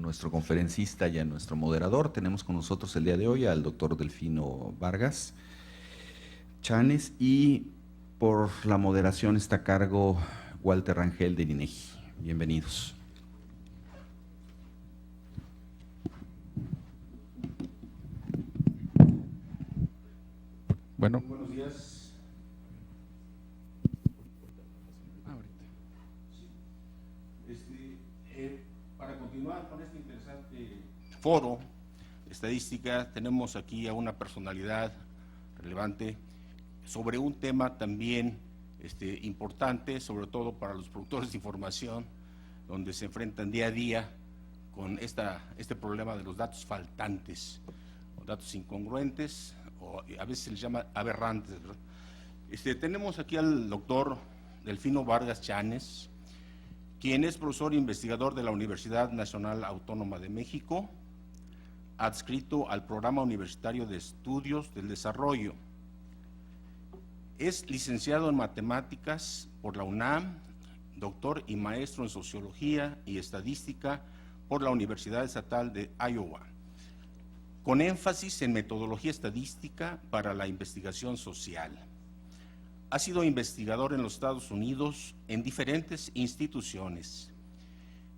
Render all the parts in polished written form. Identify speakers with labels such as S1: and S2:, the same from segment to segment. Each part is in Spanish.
S1: nuestro conferencista y a nuestro moderador. Tenemos con nosotros el día de hoy al doctor Delfino Vargas Chanes, y por la moderación está a cargo Walter Rangel del INEGI. Bienvenidos.
S2: Bueno.
S1: Buenos días. Para continuar con este interesante
S3: foro estadística, tenemos aquí a una personalidad relevante sobre un tema también importante, sobre todo para los productores de información, donde se enfrentan día a día con este problema de los datos faltantes, o datos incongruentes, o a veces se les llama aberrantes, ¿verdad? Tenemos aquí al doctor Delfino Vargas Chanes, quien es profesor e investigador de la Universidad Nacional Autónoma de México, adscrito al Programa Universitario de Estudios del Desarrollo. Es licenciado en Matemáticas por la UNAM, doctor y maestro en Sociología y Estadística por la Universidad Estatal de Iowa, con énfasis en metodología estadística para la investigación social. Ha sido investigador en los Estados Unidos en diferentes instituciones,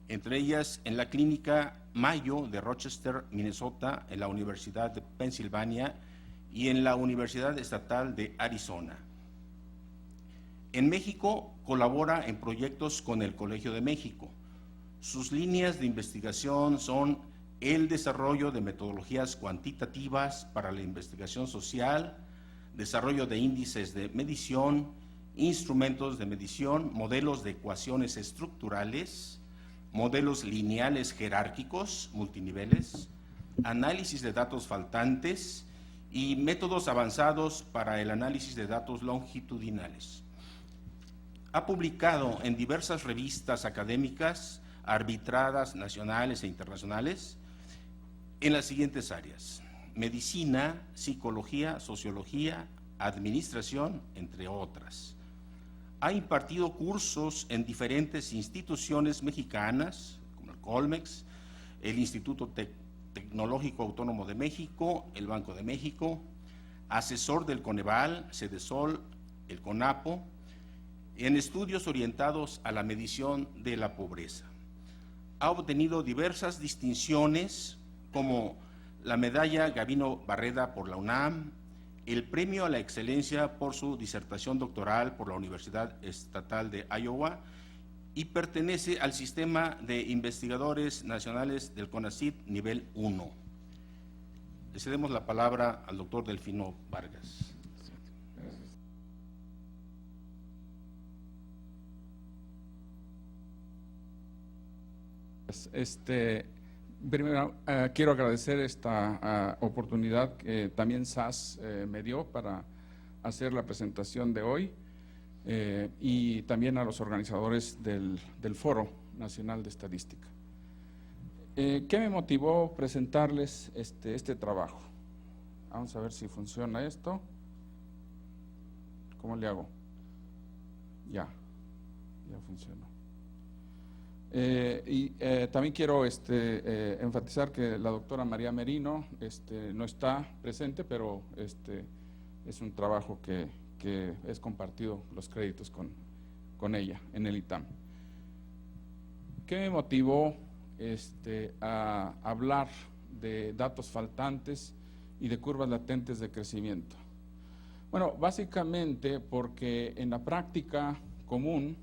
S3: entre ellas en la Clínica Mayo de Rochester, Minnesota, en la Universidad de Pensilvania y en la Universidad Estatal de Arizona. En México colabora en proyectos con el Colegio de México. Sus líneas de investigación son el desarrollo de metodologías cuantitativas para la investigación social, desarrollo de índices de medición, instrumentos de medición, modelos de ecuaciones estructurales, modelos lineales jerárquicos multiniveles, análisis de datos faltantes y métodos avanzados para el análisis de datos longitudinales. Ha publicado en diversas revistas académicas arbitradas nacionales e internacionales en las siguientes áreas: medicina, psicología, sociología, administración, entre otras. Ha impartido cursos en diferentes instituciones mexicanas, como el Colmex, el Instituto Tecnológico Autónomo de México, el Banco de México, asesor del Coneval, Cedesol, el CONAPO, en estudios orientados a la medición de la pobreza. Ha obtenido diversas distinciones como la medalla Gavino Barreda por la UNAM, el premio a la excelencia por su disertación doctoral por la Universidad Estatal de Iowa, y pertenece al sistema de investigadores nacionales del CONACYT nivel 1. Le cedemos la palabra al doctor Delfino Vargas.
S2: Primero, quiero agradecer esta oportunidad que también SAS me dio para hacer la presentación de hoy, y también a los organizadores del Foro Nacional de Estadística. ¿Qué me motivó presentarles este trabajo? Vamos a ver si funciona esto. ¿Cómo le hago? Ya funcionó. También quiero enfatizar que la doctora María Merino no está presente, pero es un trabajo que es compartido los créditos con ella en el ITAM. ¿Qué me motivó a hablar de datos faltantes y de curvas latentes de crecimiento? Bueno, básicamente porque en la práctica común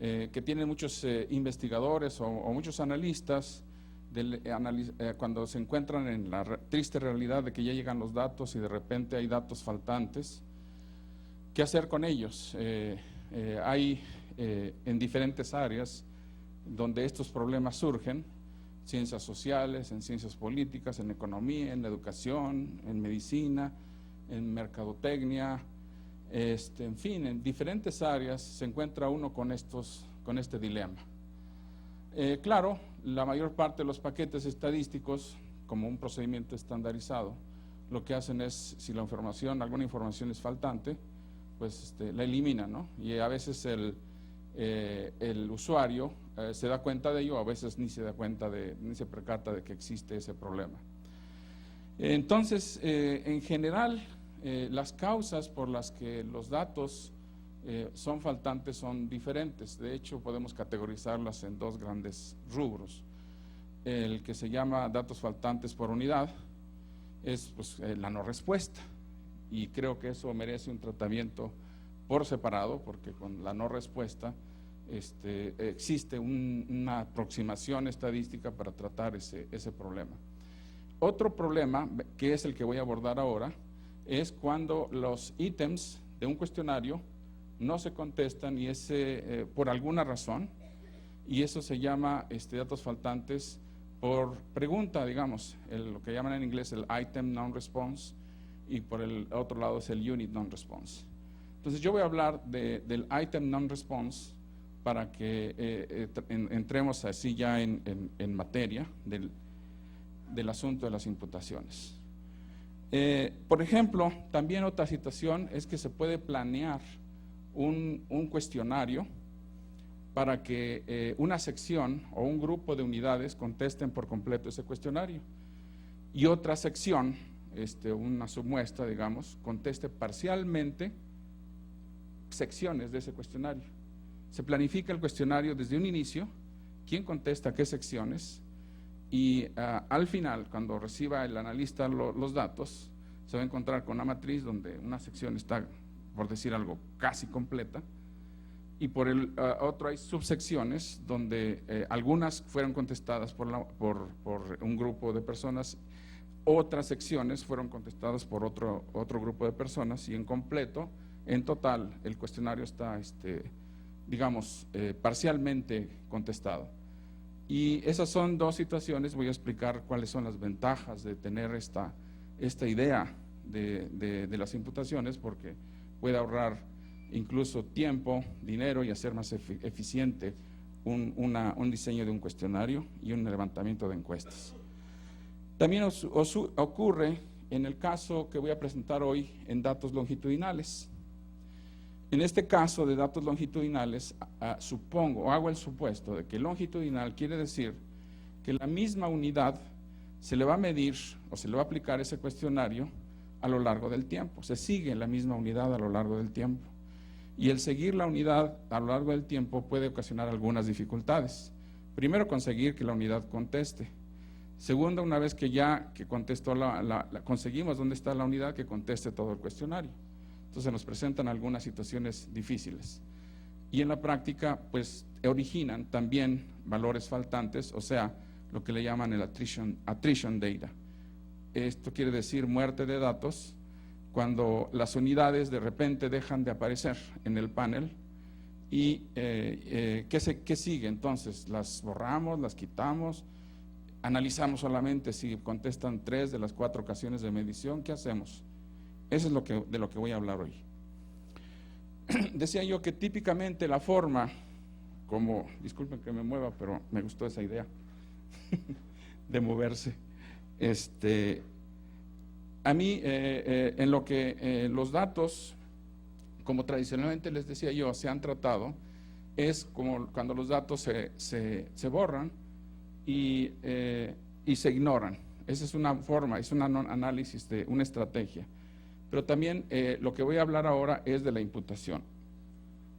S2: que tienen muchos investigadores o muchos analistas, cuando se encuentran en la triste realidad de que ya llegan los datos y de repente hay datos faltantes, ¿qué hacer con ellos? Hay en diferentes áreas donde estos problemas surgen: ciencias sociales, en ciencias políticas, en economía, en la educación, en medicina, en mercadotecnia. En fin, en diferentes áreas se encuentra uno con este dilema. Claro, la mayor parte de los paquetes estadísticos, como un procedimiento estandarizado, lo que hacen es, si alguna información es faltante, pues la eliminan, ¿no? Y a veces el usuario se da cuenta de ello, a veces ni se percata de que existe ese problema. Entonces, en general, las causas por las que los datos son faltantes son diferentes. De hecho, podemos categorizarlas en dos grandes rubros. El que se llama datos faltantes por unidad es pues, la no respuesta, y creo que eso merece un tratamiento por separado, porque con la no respuesta existe una aproximación estadística para tratar ese problema. Otro problema, que es el que voy a abordar ahora, es cuando los ítems de un cuestionario no se contestan y por alguna razón, y eso se llama datos faltantes por pregunta, digamos, lo que llaman en inglés el item non-response, y por el otro lado es el unit non-response. Entonces yo voy a hablar del item non-response para que entremos así ya en materia del asunto de las imputaciones. Por ejemplo, también otra situación es que se puede planear un cuestionario para que una sección o un grupo de unidades contesten por completo ese cuestionario, y otra sección, una submuestra, digamos, conteste parcialmente secciones de ese cuestionario. Se planifica el cuestionario desde un inicio, quién contesta qué secciones, y al final, cuando reciba el analista los datos, se va a encontrar con una matriz donde una sección está, por decir algo, casi completa, y por el otro hay subsecciones donde algunas fueron contestadas por un grupo de personas, otras secciones fueron contestadas por otro grupo de personas, y en completo, en total, el cuestionario está, digamos, parcialmente contestado. Y esas son dos situaciones. Voy a explicar cuáles son las ventajas de tener esta idea de las imputaciones, porque puede ahorrar incluso tiempo, dinero, y hacer más eficiente un diseño de un cuestionario y un levantamiento de encuestas. También ocurre en el caso que voy a presentar hoy en datos longitudinales. En este caso de datos longitudinales, supongo o hago el supuesto de que longitudinal quiere decir que la misma unidad se le va a medir o se le va a aplicar ese cuestionario a lo largo del tiempo. Se sigue la misma unidad a lo largo del tiempo. Y el seguir la unidad a lo largo del tiempo puede ocasionar algunas dificultades. Primero, conseguir que la unidad conteste. Segundo, una vez que contestó conseguimos dónde está la unidad, que conteste todo el cuestionario. Entonces nos presentan algunas situaciones difíciles. Y en la práctica, pues, originan también valores faltantes, o sea, lo que le llaman el attrition data. Esto quiere decir muerte de datos, cuando las unidades de repente dejan de aparecer en el panel. ¿Y qué sigue? Entonces, las borramos, las quitamos, analizamos solamente si contestan 3 de las 4 ocasiones de medición. ¿Qué hacemos? Eso es de lo que voy a hablar hoy. Decía yo que típicamente la forma, disculpen que me mueva, pero me gustó esa idea de moverse. A mí, en lo que los datos, como tradicionalmente les decía yo, se han tratado, es como cuando los datos se borran y se ignoran. Esa es una forma, es un análisis de una estrategia. Pero también lo que voy a hablar ahora es de la imputación.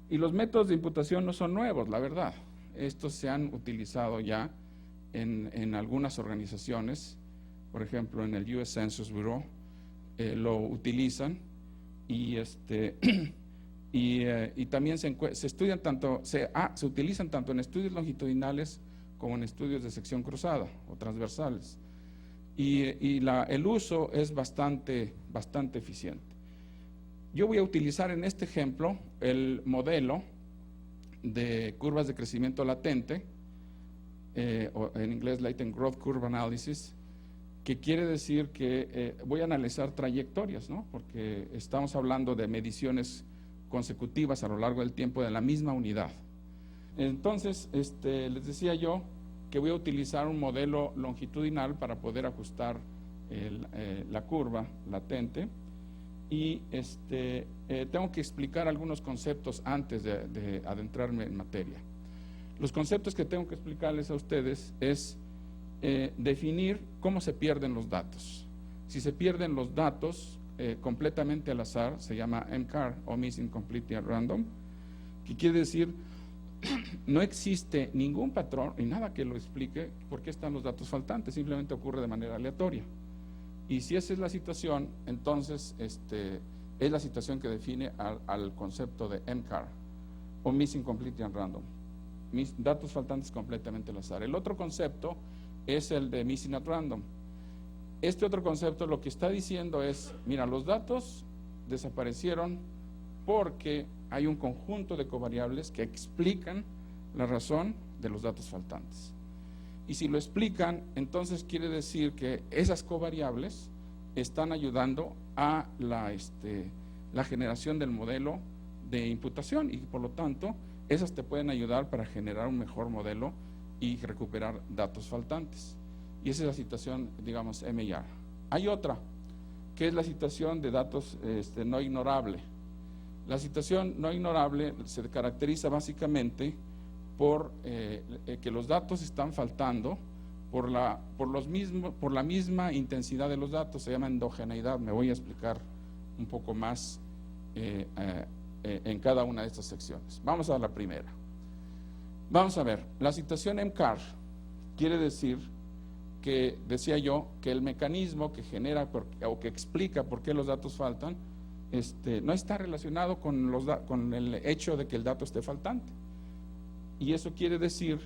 S2: Y los métodos de imputación no son nuevos, la verdad. Estos se han utilizado ya en algunas organizaciones. Por ejemplo, en el US Census Bureau lo utilizan, y también se utilizan tanto en estudios longitudinales como en estudios de sección cruzada o transversales. El uso es bastante eficiente. Yo voy a utilizar en este ejemplo el modelo de curvas de crecimiento latente, o en inglés Latent Growth Curve Analysis, que quiere decir que voy a analizar trayectorias, ¿no? Porque estamos hablando de mediciones consecutivas a lo largo del tiempo de la misma unidad. Entonces, les decía yo que voy a utilizar un modelo longitudinal para poder ajustar la curva latente, y tengo que explicar algunos conceptos antes de adentrarme en materia. Los conceptos que tengo que explicarles a ustedes es definir cómo se pierden los datos. Si se pierden los datos completamente al azar, se llama MCAR, o Missing Completely at Random, que quiere decir no existe ningún patrón y nada que lo explique por qué están los datos faltantes, simplemente ocurre de manera aleatoria. Y si esa es la situación, entonces es la situación que define al concepto de MCAR, o Missing Completely at Random, datos faltantes completamente al azar. El otro concepto es el de Missing at Random. Este otro concepto lo que está diciendo es, mira, los datos desaparecieron porque hay un conjunto de covariables que explican la razón de los datos faltantes. Y si lo explican, entonces quiere decir que esas covariables están ayudando a la generación del modelo de imputación y por lo tanto esas te pueden ayudar para generar un mejor modelo y recuperar datos faltantes. Y esa es la situación, digamos, MIR. Hay otra, que es la situación de datos no ignorable. La situación no ignorable se caracteriza básicamente por que los datos están faltando por la misma intensidad de los datos, se llama endogeneidad. Me voy a explicar un poco más en cada una de estas secciones. Vamos a la primera. Vamos a ver, la situación MCAR quiere decir que, decía yo, que el mecanismo que genera o que explica por qué los datos faltan no está relacionado con el hecho de que el dato esté faltante. Y eso quiere decir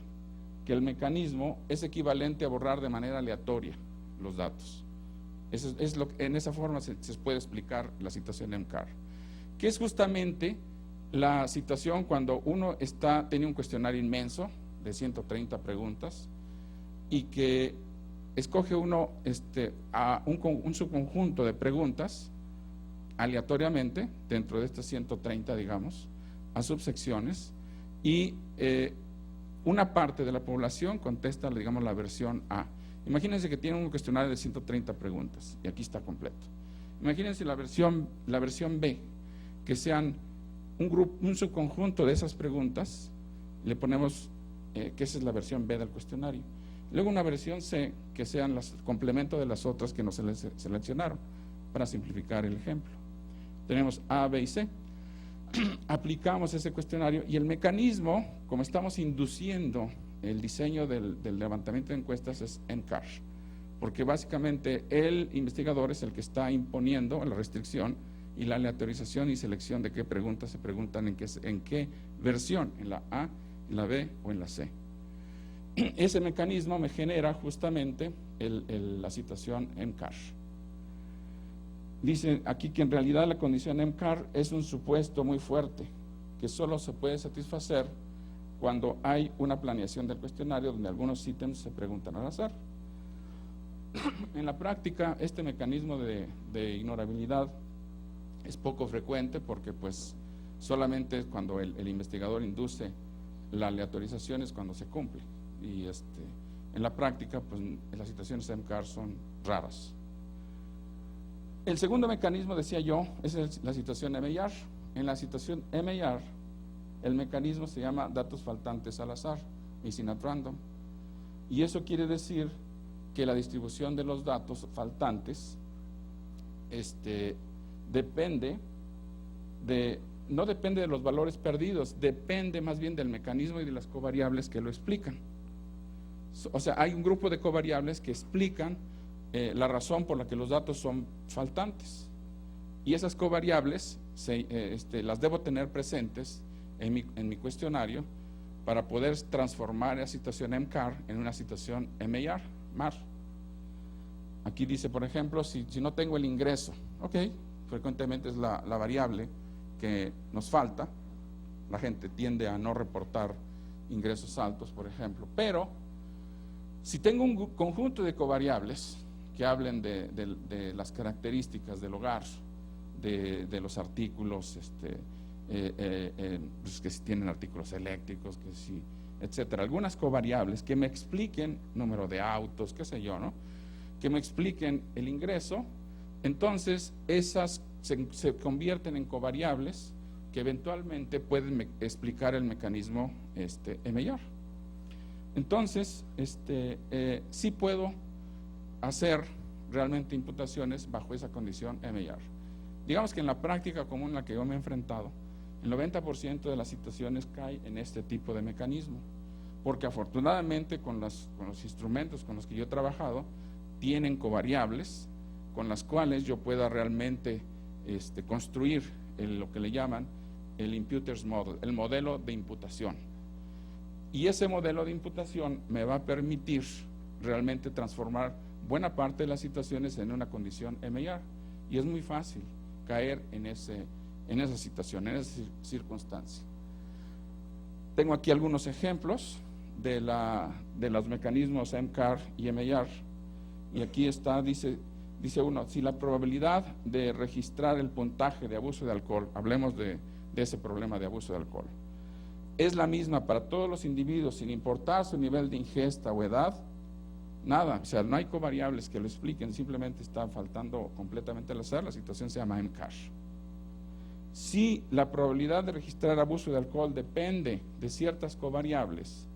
S2: que el mecanismo es equivalente a borrar de manera aleatoria los datos. En esa forma se puede explicar la situación MCAR, que es justamente la situación cuando uno tiene un cuestionario inmenso de 130 preguntas y que escoge uno a un subconjunto de preguntas aleatoriamente dentro de estas 130, digamos, a subsecciones, y una parte de la población contesta, digamos, la versión A. Imagínense que tienen un cuestionario de 130 preguntas y aquí está completo. Imagínense la versión B, que sean un subconjunto de esas preguntas, le ponemos que esa es la versión B del cuestionario. Luego una versión C, que sean los complementos de las otras que nos seleccionaron, para simplificar el ejemplo. Tenemos A, B y C. Aplicamos ese cuestionario y el mecanismo, como estamos induciendo el diseño del levantamiento de encuestas, es MCAR, porque básicamente el investigador es el que está imponiendo la restricción y la aleatorización y selección de qué preguntas se preguntan en qué versión, en la A, en la B o en la C. Ese mecanismo me genera justamente la situación MCAR. Dice aquí que en realidad la condición MCAR es un supuesto muy fuerte, que solo se puede satisfacer cuando hay una planeación del cuestionario donde algunos ítems se preguntan al azar. En la práctica, este mecanismo de ignorabilidad es poco frecuente porque pues solamente cuando el investigador induce la aleatorización es cuando se cumple. Y en la práctica, pues las situaciones MCAR son raras. El segundo mecanismo, decía yo, es la situación MIR. En la situación MIR, el mecanismo se llama datos faltantes al azar, Missing at Random. Y eso quiere decir que la distribución de los datos faltantes no depende de los valores perdidos, depende más bien del mecanismo y de las covariables que lo explican. O sea, hay un grupo de covariables que explican la razón por la que los datos son faltantes. Y esas covariables las debo tener presentes en mi cuestionario para poder transformar la situación MCAR en una situación MIR, MAR. Aquí dice, por ejemplo, si no tengo el ingreso, ok, frecuentemente es la variable que nos falta. La gente tiende a no reportar ingresos altos, por ejemplo, pero si tengo un conjunto de covariables que hablen de las características del hogar, de los artículos, pues que si tienen artículos eléctricos, que si, etcétera, algunas covariables que me expliquen número de autos, qué sé yo, ¿no? Que me expliquen el ingreso, entonces esas se convierten en covariables que eventualmente pueden explicar el mecanismo MEIAR. Entonces, sí puedo hacer realmente imputaciones bajo esa condición MEIAR. Digamos que en la práctica común en la que yo me he enfrentado, el 90% de las situaciones cae en este tipo de mecanismo, porque afortunadamente con los instrumentos con los que yo he trabajado, tienen covariables con las cuales yo pueda realmente construir lo que le llaman el Imputer's Model, el modelo de imputación. Y ese modelo de imputación me va a permitir realmente transformar buena parte de las situaciones en una condición MEIAR. Y es muy fácil caer en esa situación, en esa circunstancia. Tengo aquí algunos ejemplos de los mecanismos MCAR y MEIAR. Y aquí está, dice uno, si la probabilidad de registrar el puntaje de abuso de alcohol, hablemos de ese problema de abuso de alcohol, es la misma para todos los individuos sin importar su nivel de ingesta o edad, nada, o sea, no hay covariables que lo expliquen, simplemente está faltando completamente al azar, la situación se llama MCAR. Si la probabilidad de registrar abuso de alcohol depende de ciertas covariables,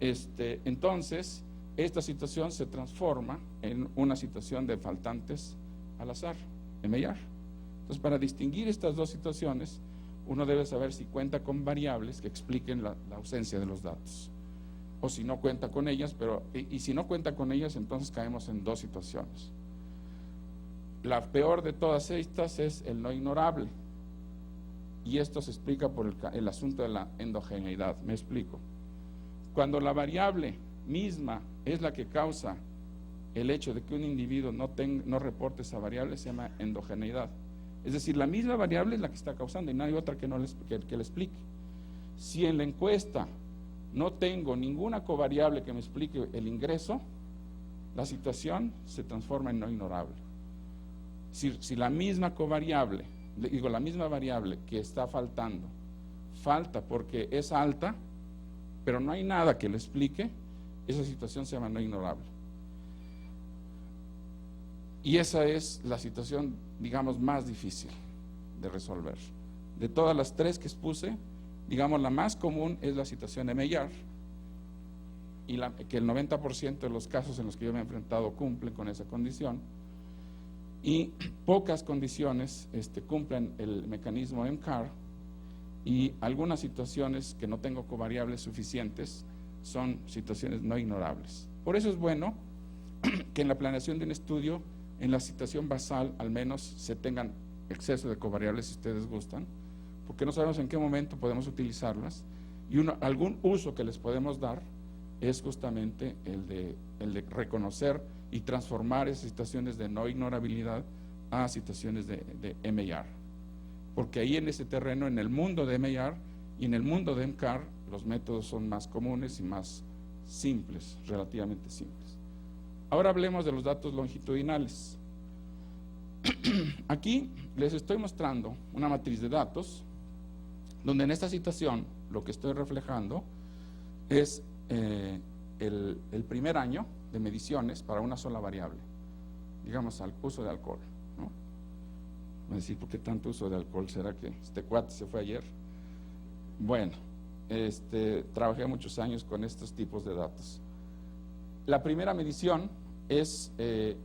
S2: entonces esta situación se transforma en una situación de faltantes al azar, MEIAR. Entonces, para distinguir estas dos situaciones, uno debe saber si cuenta con variables que expliquen la ausencia de los datos, o si no cuenta con ellas, y si no cuenta con ellas, entonces caemos en dos situaciones. La peor de todas estas es el no ignorable, y esto se explica por el asunto de la endogeneidad. Me explico. Cuando la variable misma es la que causa el hecho de que un individuo no reporte esa variable, se llama endogeneidad. Es decir, la misma variable es la que está causando y no hay otra que le explique. Si en la encuesta no tengo ninguna covariable que me explique el ingreso, la situación se transforma en no ignorable. Si la misma covariable, la misma variable que está faltando, falta porque es alta, pero no hay nada que le explique, esa situación se llama no ignorable. Y esa es la situación, digamos, más difícil de resolver. De todas las tres que expuse, digamos, la más común es la situación MEIAR, y que el 90% de los casos en los que yo me he enfrentado cumplen con esa condición, y pocas condiciones cumplen el mecanismo MCAR, y algunas situaciones que no tengo covariables suficientes son situaciones no ignorables. Por eso es bueno que en la planeación de un estudio, en la situación basal al menos se tengan exceso de covariables si ustedes gustan, porque no sabemos en qué momento podemos utilizarlas, y algún uso que les podemos dar es justamente el de reconocer y transformar esas situaciones de no ignorabilidad a situaciones de MEIAR, porque ahí en ese terreno, en el mundo de MEIAR y en el mundo de MCAR, los métodos son más comunes y más simples, relativamente simples. Ahora hablemos de los datos longitudinales. Aquí les estoy mostrando una matriz de datos, donde en esta situación lo que estoy reflejando es el primer año de mediciones para una sola variable, digamos, al uso de alcohol, ¿no? Voy a decir, ¿por qué tanto uso de alcohol? ¿Será que este cuate se fue ayer? Bueno, trabajé muchos años con estos tipos de datos. La primera medición es, se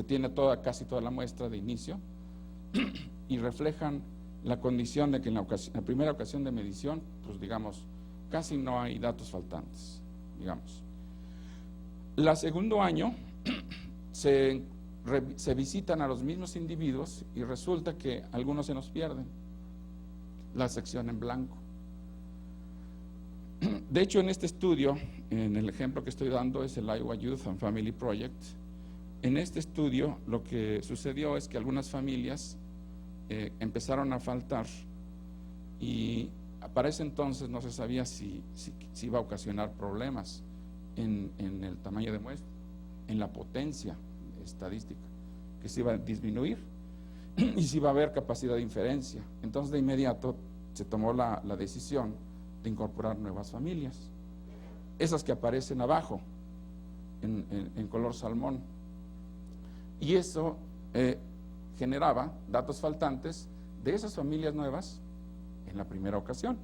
S2: tiene casi toda la muestra de inicio y reflejan la condición de que en la primera ocasión de medición, pues digamos, casi no hay datos faltantes, digamos. El segundo año se visitan a los mismos individuos y resulta que algunos se nos pierden, la sección en blanco. De hecho, en este estudio, en el ejemplo que estoy dando es el Iowa Youth and Family Project. En este estudio lo que sucedió es que algunas familias empezaron a faltar y para ese entonces no se sabía si iba a ocasionar problemas en el tamaño de muestra, en la potencia estadística, que se iba a disminuir y si iba a haber capacidad de inferencia. Entonces de inmediato se tomó la decisión de incorporar nuevas familias, esas que aparecen abajo en color salmón, y eso generaba datos faltantes de esas familias nuevas en la primera ocasión,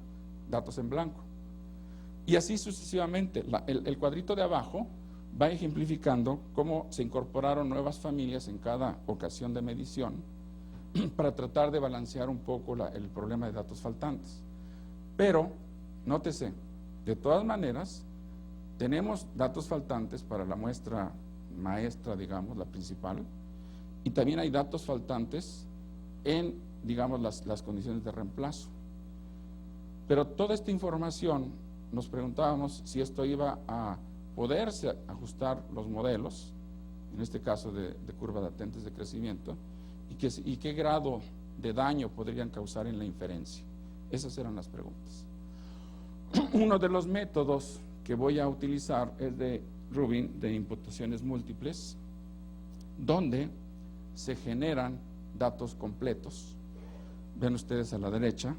S2: datos en blanco. Y así sucesivamente. El cuadrito de abajo va ejemplificando cómo se incorporaron nuevas familias en cada ocasión de medición para tratar de balancear un poco el problema de datos faltantes. Pero, nótese, de todas maneras, tenemos datos faltantes para la muestra maestra, digamos, la principal, y también hay datos faltantes en, digamos, las condiciones de reemplazo. Pero toda esta información, nos preguntábamos si esto iba a poderse ajustar los modelos, en este caso de curva latentes de crecimiento, y qué grado de daño podrían causar en la inferencia. Esas eran las preguntas. Uno de los métodos que voy a utilizar es de Rubin, de imputaciones múltiples, donde se generan datos completos. Ven ustedes a la derecha,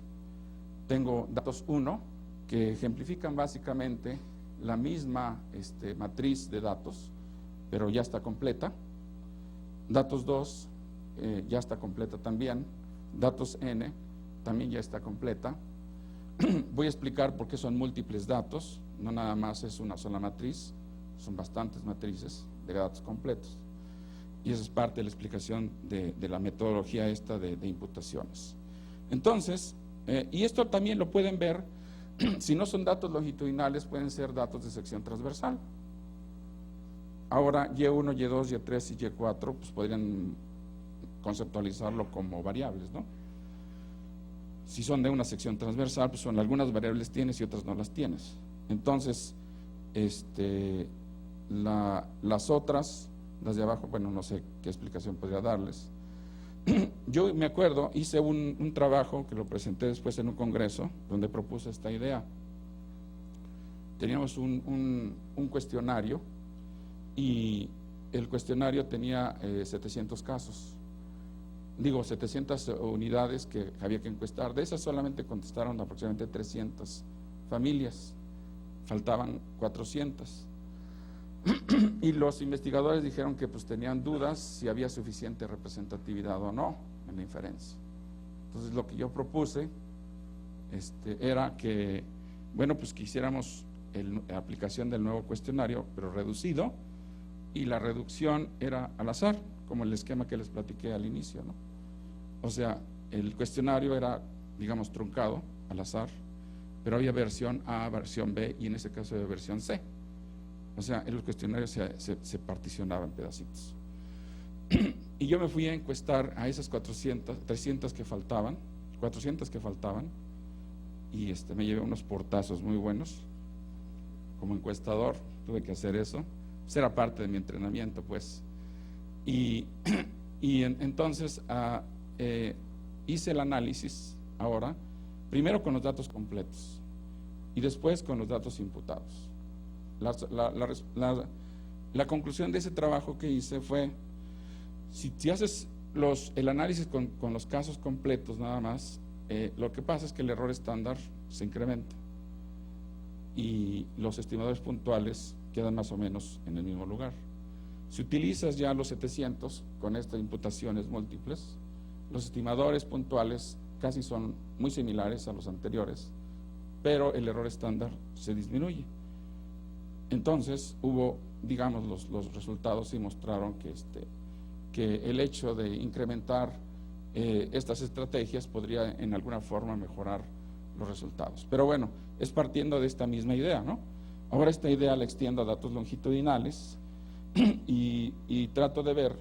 S2: tengo datos 1, que ejemplifican básicamente la misma matriz de datos, pero ya está completa. Datos 2, ya está completa también. Datos N, también ya está completa. Voy a explicar por qué son múltiples datos, no nada más es una sola matriz, son bastantes matrices de datos completos. Y esa es parte de la explicación de la metodología esta de imputaciones. Entonces, y esto también lo pueden ver, si no son datos longitudinales, pueden ser datos de sección transversal. Ahora, Y1, Y2, Y3 y Y4, pues podrían conceptualizarlo como variables, ¿no? Si son de una sección transversal, pues son algunas variables tienes y otras no las tienes. Entonces, las otras, las de abajo, bueno, no sé qué explicación podría darles. Yo me acuerdo, hice un trabajo que lo presenté después en un congreso, donde propuse esta idea. Teníamos un cuestionario y el cuestionario tenía 700 casos. Digo, 700 unidades que había que encuestar. De esas solamente contestaron aproximadamente 300 familias, faltaban 400. Y los investigadores dijeron que pues tenían dudas si había suficiente representatividad o no en la inferencia. Entonces lo que yo propuse era que, bueno, pues que hiciéramos la aplicación del nuevo cuestionario, pero reducido, y la reducción era al azar, como el esquema que les platiqué al inicio, ¿no? O sea, el cuestionario era, digamos, truncado al azar, pero había versión A, versión B y en ese caso había versión C. O sea, el cuestionario se particionaba en pedacitos. Y yo me fui a encuestar a esas 300 que faltaban, 400 que faltaban, y me llevé unos portazos muy buenos. Como encuestador tuve que hacer eso. Pues era parte de mi entrenamiento, pues. Entonces hice el análisis ahora, primero con los datos completos y después con los datos imputados. La conclusión de ese trabajo que hice fue, si haces el análisis con los casos completos nada más, lo que pasa es que el error estándar se incrementa y los estimadores puntuales quedan más o menos en el mismo lugar. Si utilizas ya los 700 con estas imputaciones múltiples, los estimadores puntuales casi son muy similares a los anteriores, pero el error estándar se disminuye. Entonces hubo, digamos, los resultados sí mostraron que el hecho de incrementar estas estrategias podría en alguna forma mejorar los resultados. Pero bueno, es partiendo de esta misma idea, ¿no? Ahora esta idea la extiendo a datos longitudinales y trato de ver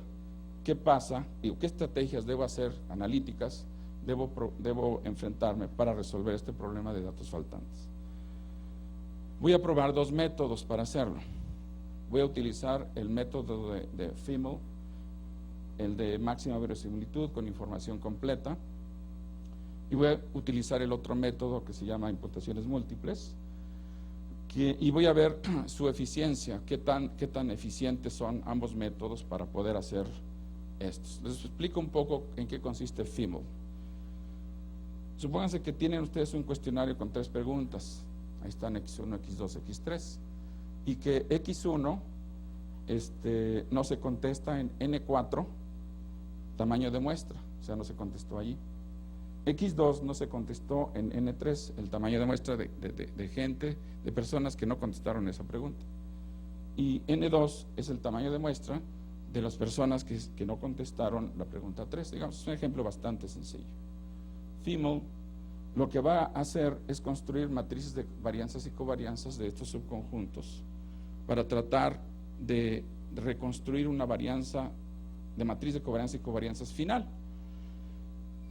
S2: qué pasa, qué estrategias debo hacer analíticas, debo enfrentarme para resolver este problema de datos faltantes. Voy a probar dos métodos para hacerlo. Voy a utilizar el método de FIML, el de máxima verosimilitud con información completa, y voy a utilizar el otro método que se llama imputaciones múltiples, y voy a ver su eficiencia, qué tan eficientes son ambos métodos para poder hacer estos. Les explico un poco en qué consiste FIML. Supónganse que tienen ustedes un cuestionario con 3 preguntas. Ahí están X1, X2, X3, y que X1 no se contesta en N4 tamaño de muestra, o sea, no se contestó allí. X2 no se contestó en N3, el tamaño de muestra de gente, de personas que no contestaron esa pregunta. Y N2 es el tamaño de muestra de las personas que no contestaron la pregunta 3. Digamos, es un ejemplo bastante sencillo. FIML lo que va a hacer es construir matrices de varianzas y covarianzas de estos subconjuntos para tratar de reconstruir una varianza de matriz de covarianza y covarianzas final.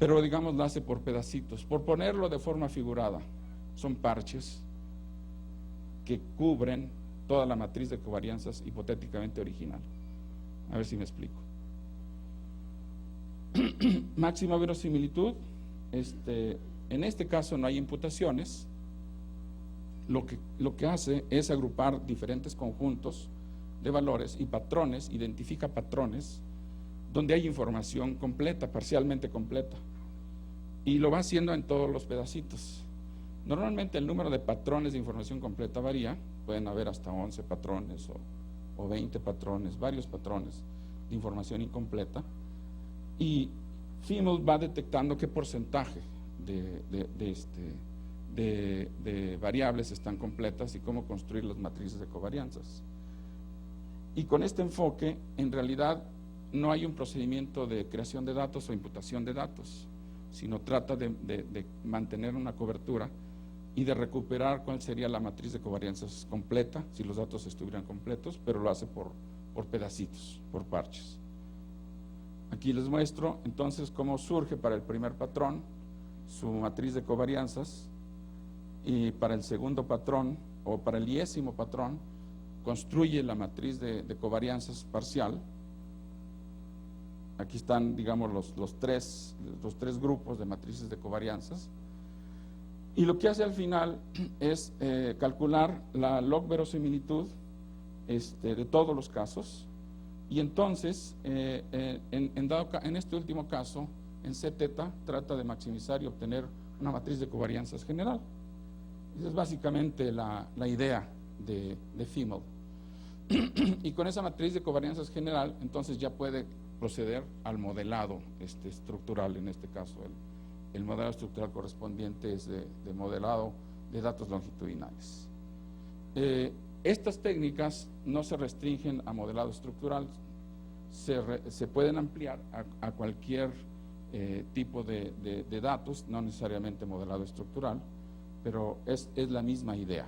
S2: Pero digamos lo hace por pedacitos. Por ponerlo de forma figurada, son parches que cubren toda la matriz de covarianzas hipotéticamente original. A ver si me explico. Máxima verosimilitud, en este caso no hay imputaciones. Lo que hace es agrupar diferentes conjuntos de valores y patrones, identifica patrones donde hay información completa, parcialmente completa, y lo va haciendo en todos los pedacitos. Normalmente el número de patrones de información completa varía, pueden haber hasta 11 patrones o 20 patrones, varios patrones de información incompleta, y FIML va detectando qué porcentaje de variables están completas y cómo construir las matrices de covarianzas. Y con este enfoque, en realidad, no hay un procedimiento de creación de datos o imputación de datos, sino trata de mantener una cobertura y de recuperar cuál sería la matriz de covarianzas completa, si los datos estuvieran completos, pero lo hace por pedacitos, por parches. Aquí les muestro entonces cómo surge para el primer patrón su matriz de covarianzas, y para el segundo patrón o para el 10º patrón construye la matriz de covarianzas parcial. Aquí están, digamos, los tres grupos de matrices de covarianzas, y lo que hace al final es calcular la log verosimilitud de todos los casos, y entonces en este último caso, en C-teta, trata de maximizar y obtener una matriz de covarianzas general. Esa es básicamente la idea de FIML. Y con esa matriz de covarianzas general, entonces ya puede proceder al modelado estructural. En este caso, el modelado estructural correspondiente es de modelado de datos longitudinales. Estas técnicas no se restringen a modelado estructural, se pueden ampliar a cualquier tipo de datos, no necesariamente modelado estructural, pero es la misma idea.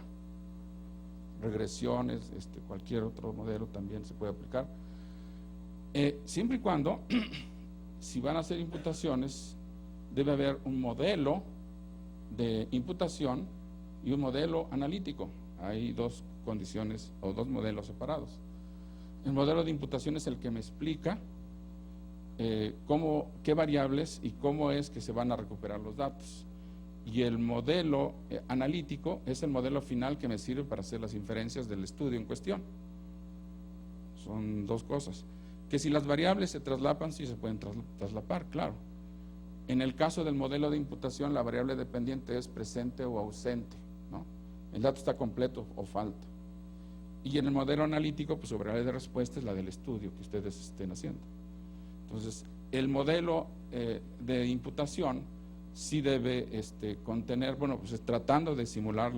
S2: Regresiones, cualquier otro modelo también se puede aplicar, siempre y cuando, si van a hacer imputaciones, debe haber un modelo de imputación y un modelo analítico. Hay dos condiciones o dos modelos separados. El modelo de imputación es el que me explica qué variables y cómo es que se van a recuperar los datos. Y el modelo analítico es el modelo final que me sirve para hacer las inferencias del estudio en cuestión. Son dos cosas. Que si las variables se traslapan, sí se pueden traslapar, claro. En el caso del modelo de imputación, la variable dependiente es presente o ausente, ¿no? El dato está completo o falta. Y en el modelo analítico, pues su variable de respuesta es la del estudio que ustedes estén haciendo. Entonces, el modelo de imputación sí debe contener, bueno, pues tratando de simular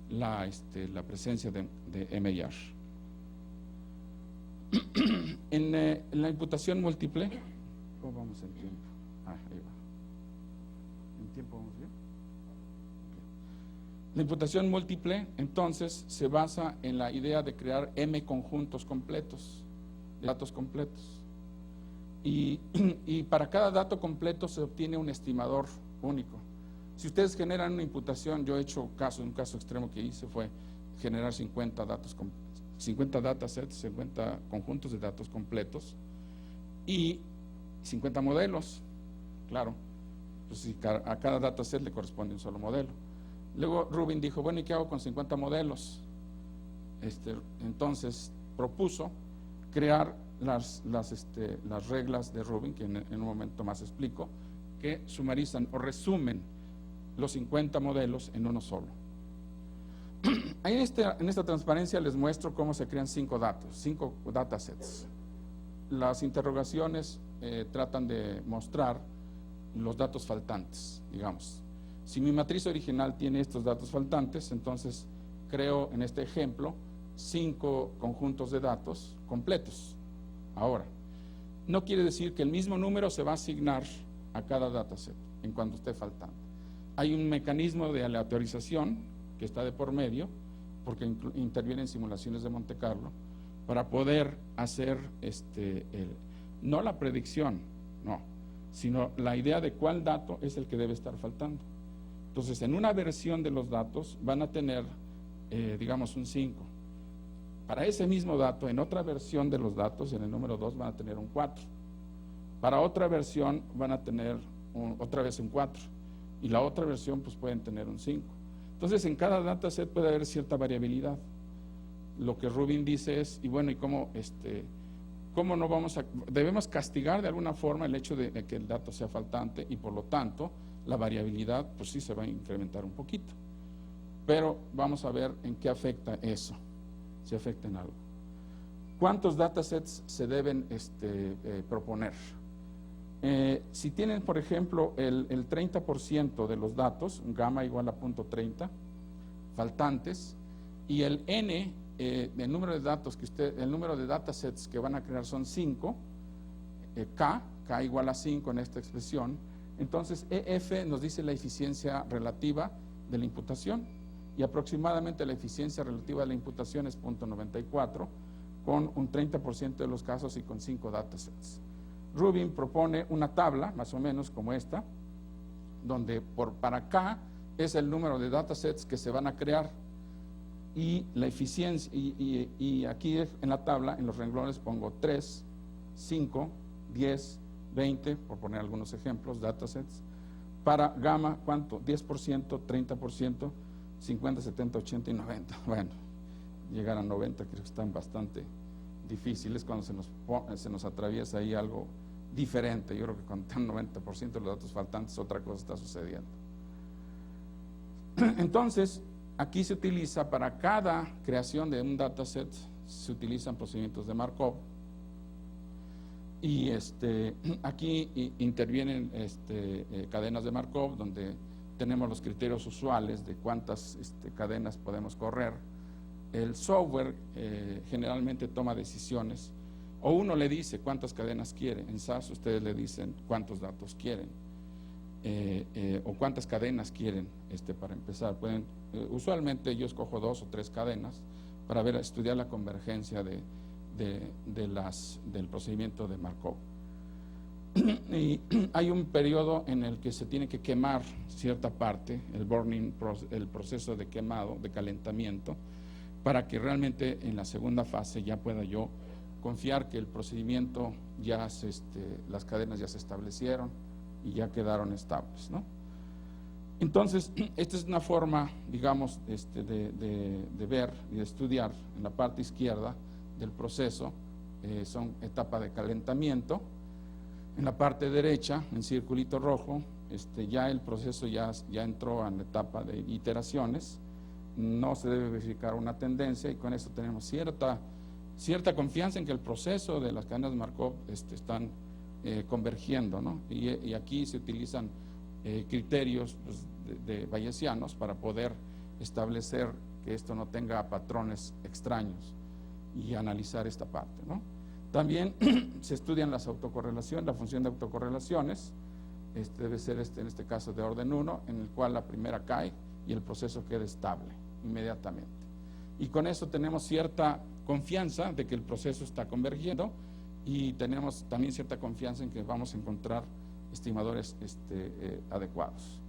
S2: la presencia de M&R. En la imputación múltiple, ¿cómo vamos en tiempo? Ahí va. ¿En tiempo vamos bien? Okay. La imputación múltiple, entonces, se basa en la idea de crear M conjuntos completos, de datos completos. Y para cada dato completo se obtiene un estimador único. Si ustedes generan una imputación, yo he hecho un caso extremo que hice fue generar 50 datasets, 50 conjuntos de datos completos y 50 modelos. Claro, pues si a cada dataset le corresponde un solo modelo. Luego Rubin dijo, bueno, ¿y qué hago con 50 modelos? Entonces propuso crear las reglas de Rubin, que en un momento más explico, que sumarizan o resumen los 50 modelos en uno solo. Ahí en esta transparencia les muestro cómo se crean 5 datasets. Las interrogaciones tratan de mostrar los datos faltantes, digamos. Si mi matriz original tiene estos datos faltantes, entonces creo en este ejemplo 5 conjuntos de datos completos. Ahora, no quiere decir que el mismo número se va a asignar a cada dataset en cuanto esté faltando. Hay un mecanismo de aleatorización que está de por medio, porque intervienen simulaciones de Monte Carlo, para poder hacer no la predicción, no, sino la idea de cuál dato es el que debe estar faltando. Entonces, en una versión de los datos van a tener, digamos, un 5. Para ese mismo dato, en otra versión de los datos, en el número 2, van a tener un 4. Para otra versión van a tener otra vez un 4. Y la otra versión, pues pueden tener un 5. Entonces, en cada dataset puede haber cierta variabilidad. Lo que Rubin dice es, y bueno, ¿y cómo no debemos castigar de alguna forma el hecho de que el dato sea faltante, y por lo tanto la variabilidad pues sí se va a incrementar un poquito, pero vamos a ver en qué afecta eso, si afecta en algo. ¿Cuántos datasets se deben proponer? Si tienen, por ejemplo, el 30% de los datos, gamma igual a 0.30 faltantes, y el n, el número de datos el número de datasets que van a crear son 5, k igual a 5 en esta expresión, entonces EF nos dice la eficiencia relativa de la imputación, y aproximadamente la eficiencia relativa de la imputación es 0.94, con un 30% de los casos y con 5 datasets. Rubin propone una tabla, más o menos como esta, donde para K es el número de datasets que se van a crear, y la eficiencia, y aquí en la tabla, en los renglones, pongo 3, 5, 10, 20, por poner algunos ejemplos, datasets. Para gamma, ¿cuánto? 10%, 30%, 50, 70, 80 y 90. Bueno, llegar a 90 creo que están bastante difíciles cuando se nos atraviesa ahí algo diferente. Yo creo que con el 90% de los datos faltantes otra cosa está sucediendo. Entonces, aquí se utiliza, para cada creación de un dataset, se utilizan procedimientos de Markov, y aquí intervienen cadenas de Markov, donde tenemos los criterios usuales de cuántas cadenas podemos correr. El software generalmente toma decisiones, o uno le dice cuántas cadenas quiere. En SAS ustedes le dicen cuántos datos quieren, o cuántas cadenas quieren para empezar. Usualmente yo escojo 2 o 3 cadenas para estudiar la convergencia del procedimiento de Markov. Y hay un periodo en el que se tiene que quemar cierta parte, el burning, el proceso de quemado, de calentamiento, para que realmente en la segunda fase ya pueda yo confiar que el procedimiento las cadenas ya se establecieron y ya quedaron estables, ¿no? Entonces, esta es una forma, digamos, de ver y de estudiar. En la parte izquierda del proceso son etapa de calentamiento. En la parte derecha, en circulito rojo, ya el proceso ya entró en la etapa de iteraciones. No se debe verificar una tendencia, y con eso tenemos cierta confianza en que el proceso de las cadenas de Markov están convergiendo, ¿no? Y aquí se utilizan criterios de bayesianos para poder establecer que esto no tenga patrones extraños y analizar esta parte, ¿no? También se estudian las autocorrelaciones, la función de autocorrelaciones. Debe ser en este caso de orden 1, en el cual la primera cae y el proceso queda estable inmediatamente. Y con eso tenemos cierta confianza de que el proceso está convergiendo, y tenemos también cierta confianza en que vamos a encontrar estimadores adecuados.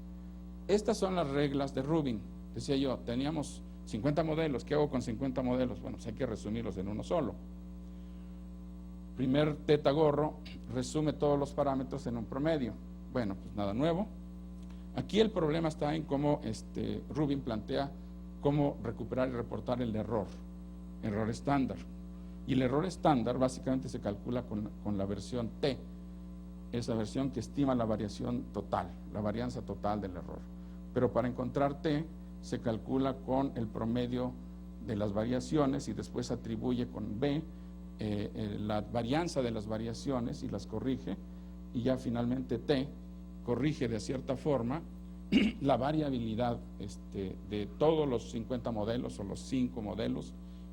S2: Estas son las reglas de Rubin. Decía yo, teníamos 50 modelos. ¿Qué hago con 50 modelos? Bueno, pues hay que resumirlos en uno solo. Primer teta gorro resume todos los parámetros en un promedio. Bueno, pues nada nuevo. Aquí el problema está en cómo Rubin plantea cómo recuperar y reportar el error estándar. Y el error estándar básicamente se calcula con la versión T, esa versión que estima la variación total, la varianza total del error. Pero para encontrar T se calcula con el promedio de las variaciones, y después atribuye con B la varianza de las variaciones y las corrige, y ya finalmente T corrige de cierta forma la variabilidad de todos los 50 modelos o los 5 modelos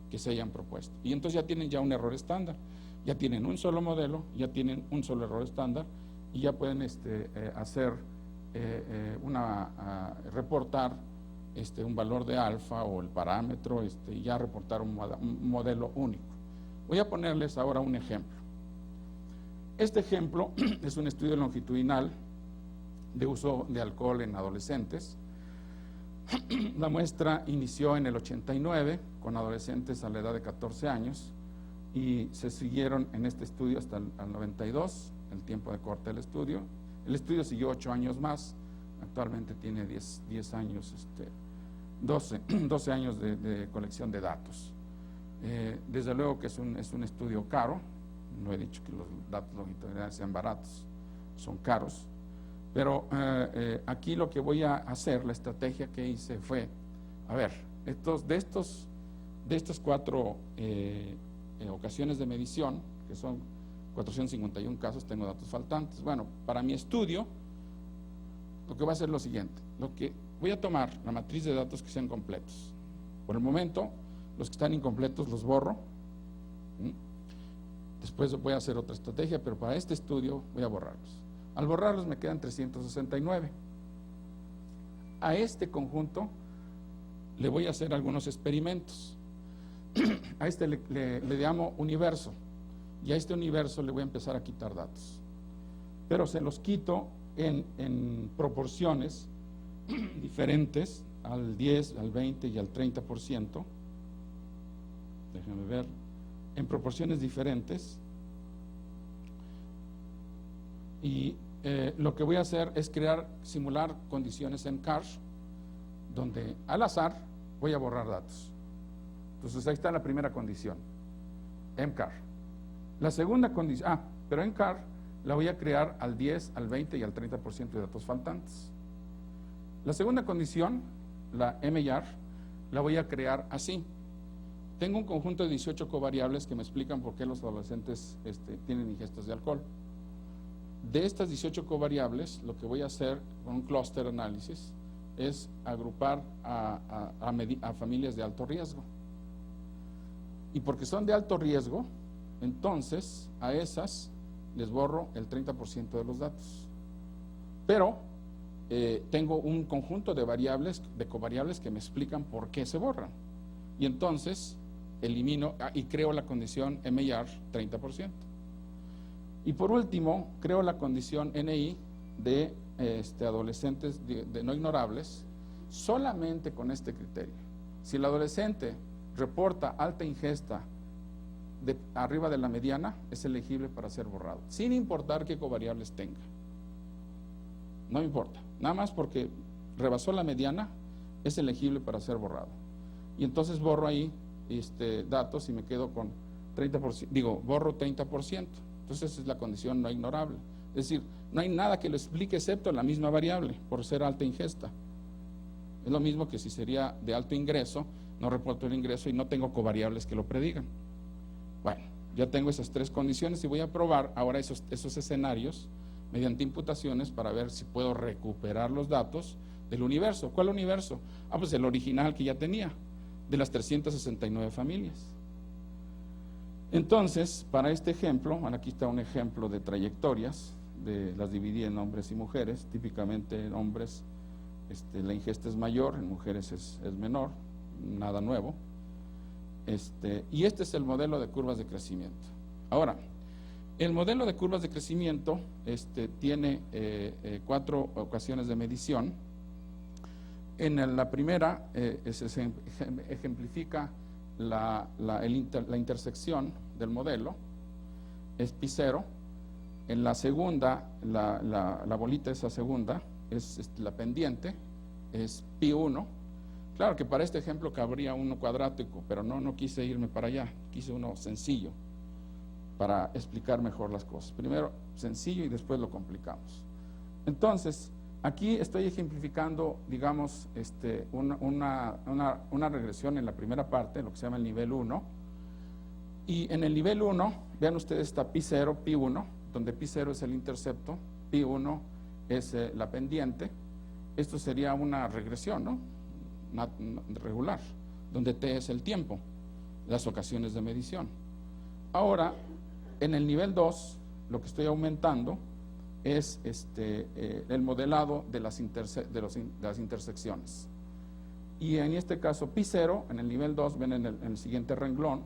S2: que se hayan propuesto. Y entonces ya tienen un error estándar, ya tienen un solo modelo, ya tienen un solo error estándar, y ya pueden hacer reportar un valor de alfa o el parámetro, y ya reportar un modelo único. Voy a ponerles ahora un ejemplo. Este ejemplo es un estudio longitudinal de uso de alcohol en adolescentes. La muestra inició en el 89 con adolescentes a la edad de 14 años y se siguieron en este estudio hasta el 92, el tiempo de corte del estudio. El estudio siguió 8 años más, actualmente tiene 10 años, 12 años de colección de datos. Desde luego que es un estudio caro, no he dicho que los datos longitudinales sean baratos, son caros, pero aquí lo que voy a hacer, la estrategia que hice fue, a ver, de estos 4 ocasiones de medición, que son 451 casos, tengo datos faltantes. Bueno, para mi estudio, lo que voy a hacer es lo siguiente, voy a tomar la matriz de datos que sean completos. Por el momento, los que están incompletos los borro. Después voy a hacer otra estrategia, pero para este estudio voy a borrarlos. Al borrarlos me quedan 369. A este conjunto le voy a hacer algunos experimentos. A este le llamo universo, y a este universo le voy a empezar a quitar datos. Pero se los quito en proporciones diferentes, al 10, al 20 y al 30%. Déjenme ver, en proporciones diferentes, y lo que voy a hacer es simular condiciones MCAR, donde al azar voy a borrar datos. Entonces ahí está la primera condición, MCAR. La segunda condición, pero MCAR la voy a crear al 10, al 20 y al 30% de datos faltantes. La segunda condición, la MYAR, la voy a crear así. Tengo un conjunto de 18 covariables que me explican por qué los adolescentes tienen ingestas de alcohol. De estas 18 covariables, lo que voy a hacer con un cluster análisis es agrupar a familias de alto riesgo. Y porque son de alto riesgo, entonces a esas les borro el 30% de los datos. Pero tengo un conjunto de covariables que me explican por qué se borran. Y entonces elimino y creo la condición MYAR 30%. Y por último, creo la condición NI de adolescentes de no ignorables, solamente con este criterio. Si el adolescente reporta alta ingesta arriba de la mediana, es elegible para ser borrado, sin importar qué covariables tenga. No me importa, nada más porque rebasó la mediana, es elegible para ser borrado. Y entonces borro ahí datos y me quedo con 30%, borro 30%. Entonces esa es la condición no ignorable. Es decir, no hay nada que lo explique excepto la misma variable, por ser alta ingesta. Es lo mismo que si sería de alto ingreso, no reporto el ingreso y no tengo covariables que lo predigan. Bueno, ya tengo esas 3 condiciones y voy a probar ahora esos escenarios mediante imputaciones para ver si puedo recuperar los datos del universo. ¿Cuál universo? Pues el original que ya tenía, de las 369 familias. Entonces, para este ejemplo, aquí está un ejemplo de trayectorias, las dividí en hombres y mujeres. Típicamente en hombres la ingesta es mayor, en mujeres es menor, nada nuevo. Y este es el modelo de curvas de crecimiento. Ahora, el modelo de curvas de crecimiento tiene 4 ocasiones de medición. En la primera se ejemplifica la intersección del modelo, es pi0. En la segunda, la bolita esa segunda, es la pendiente, es pi1. Claro que para este ejemplo cabría uno cuadrático, pero no quise irme para allá, quise uno sencillo, para explicar mejor las cosas. Primero sencillo y después lo complicamos. Entonces, aquí estoy ejemplificando, digamos, una regresión en la primera parte, lo que se llama el nivel 1, Y en el nivel 1, vean ustedes, está pi0, pi1, donde pi0 es el intercepto, pi1 es la pendiente. Esto sería una regresión, ¿no? Regular, donde t es el tiempo, las ocasiones de medición. Ahora, en el nivel 2, lo que estoy aumentando es el modelado de las intersecciones. Y en este caso, pi0, en el nivel 2, ven en el siguiente renglón,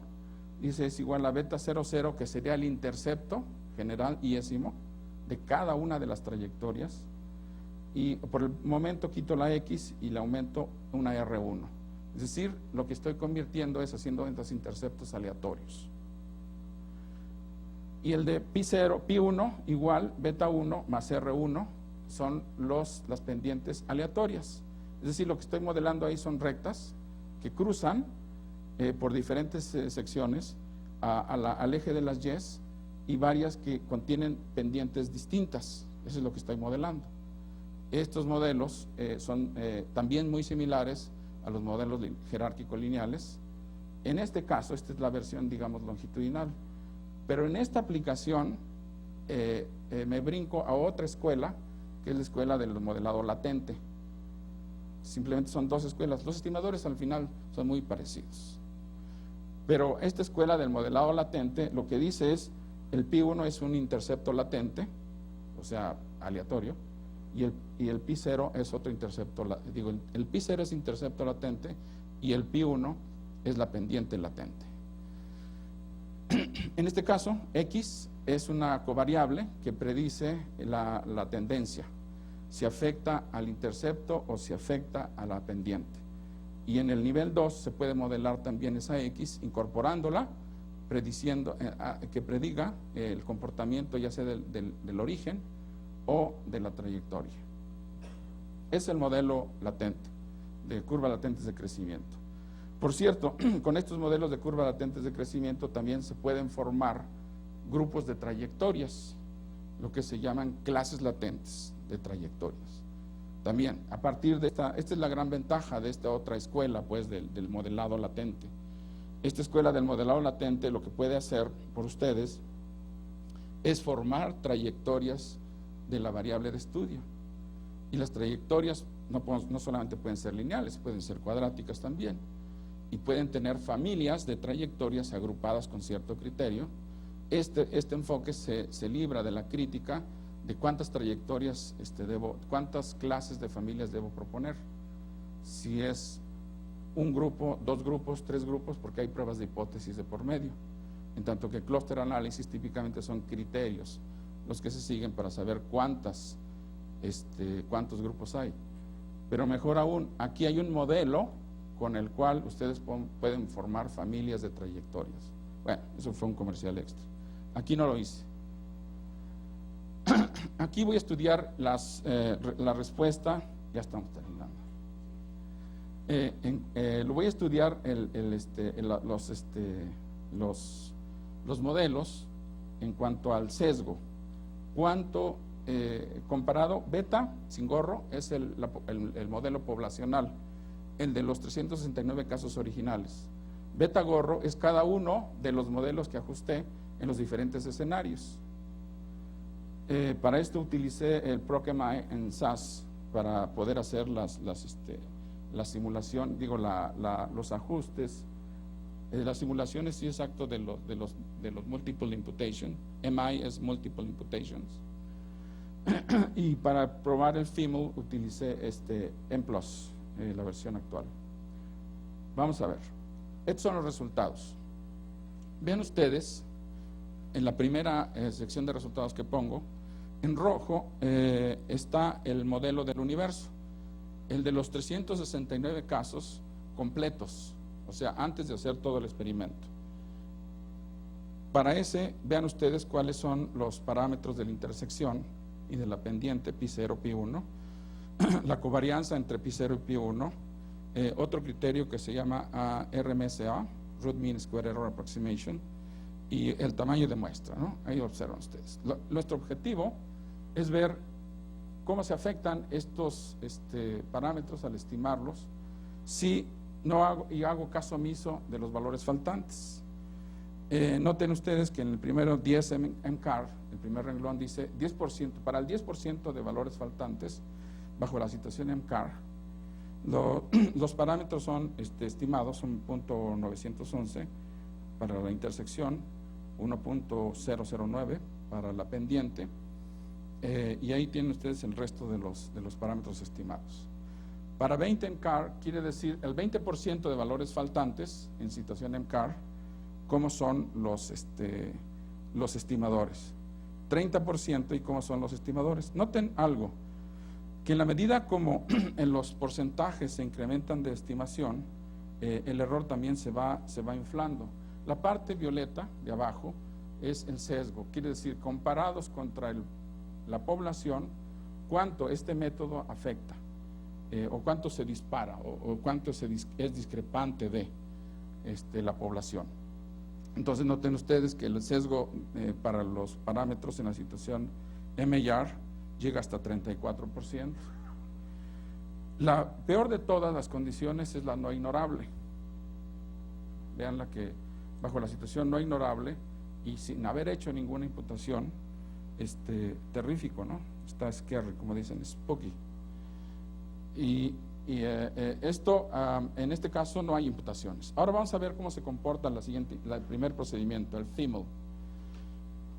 S2: dice es igual a beta 00, que sería el intercepto general iésimo de cada una de las trayectorias. Y por el momento quito la X y le aumento una R1. Es decir, lo que estoy convirtiendo es haciendo estos interceptos aleatorios. Y el de pi0, pi1 igual beta 1 más R1 son las pendientes aleatorias. Es decir, lo que estoy modelando ahí son rectas que cruzan por diferentes secciones al eje de las Y's, y varias que contienen pendientes distintas. Eso es lo que estoy modelando. Estos modelos son también muy similares a los modelos jerárquico-lineales. En este caso, esta es la versión, digamos, longitudinal. Pero en esta aplicación me brinco a otra escuela, que es la escuela del modelado latente. Simplemente son dos escuelas. Los estimadores al final son muy parecidos. Pero esta escuela del modelado latente lo que dice es, el pi1 es un intercepto latente, o sea, aleatorio, y el pi0 es otro intercepto, el pi0 es intercepto latente y el pi1 es la pendiente latente. En este caso, X es una covariable que predice la tendencia, si afecta al intercepto o si afecta a la pendiente. Y en el nivel 2 se puede modelar también esa X incorporándola, prediciendo que prediga el comportamiento ya sea del origen o de la trayectoria. Es el modelo latente, de curvas latentes de crecimiento. Por cierto, con estos modelos de curvas latentes de crecimiento también se pueden formar grupos de trayectorias, lo que se llaman clases latentes de trayectorias. También, a partir de esta es la gran ventaja de esta otra escuela, pues, del modelado latente. Esta escuela del modelado latente lo que puede hacer por ustedes es formar trayectorias de la variable de estudio. Y las trayectorias no solamente pueden ser lineales, pueden ser cuadráticas también. Y pueden tener familias de trayectorias agrupadas con cierto criterio. Este enfoque se libra de la crítica de cuántas trayectorias cuántas clases de familias debo proponer. Si es un grupo, dos grupos, tres grupos, porque hay pruebas de hipótesis de por medio. En tanto que clúster análisis típicamente son criterios los que se siguen para saber cuántos grupos hay. Pero mejor aún, aquí hay un modelo con el cual ustedes pueden formar familias de trayectorias. Bueno, eso fue un comercial extra. Aquí no lo hice. Aquí voy a estudiar la respuesta. Ya estamos terminando. Lo voy a estudiar los modelos en cuanto al sesgo. Cuánto comparado, beta sin gorro es el modelo poblacional, el de los 369 casos originales. Beta gorro es cada uno de los modelos que ajusté en los diferentes escenarios. Para esto utilicé el PROCMI en SAS para poder hacer la simulación, los ajustes. La simulación es sí exacto de los multiple imputation. MI es multiple imputations. Y para probar el FIML utilicé M+, la versión actual. Vamos a ver. Estos son los resultados. Vean ustedes, en la primera sección de resultados que pongo, en rojo está el modelo del universo, el de los 369 casos completos, o sea, antes de hacer todo el experimento. Para ese, vean ustedes cuáles son los parámetros de la intersección y de la pendiente pi0, pi1, la covarianza entre pi0 y pi1, otro criterio que se llama RMSA, Root Mean Square Error Approximation, y el tamaño de muestra, ¿no? Ahí observan ustedes. Nuestro objetivo es ver cómo se afectan estos parámetros al estimarlos si no hago caso omiso de los valores faltantes. Noten ustedes que en el primero 10 MCAR, el primer renglón dice 10%, para el 10% de valores faltantes bajo la situación MCAR, los parámetros son estimados, son .911 para la intersección, 1.009 para la pendiente, y ahí tienen ustedes el resto de los parámetros estimados. Para 20 MCAR quiere decir el 20% de valores faltantes en situación MCAR, cómo son los estimadores, 30% y cómo son los estimadores. Noten algo, que en la medida como en los porcentajes se incrementan de estimación, el error también se va inflando. La parte violeta de abajo es el sesgo, quiere decir comparados contra la población, cuánto este método afecta, o cuánto se dispara, o cuánto es discrepante de la población. Entonces noten ustedes que el sesgo para los parámetros en la situación MAR llega hasta 34%. La peor de todas las condiciones es la no ignorable. Veanla que bajo la situación no ignorable y sin haber hecho ninguna imputación, terrífico, ¿no? Está scary, como dicen, spooky. Esto, en este caso no hay imputaciones. Ahora vamos a ver cómo se comporta el primer procedimiento, el FIML.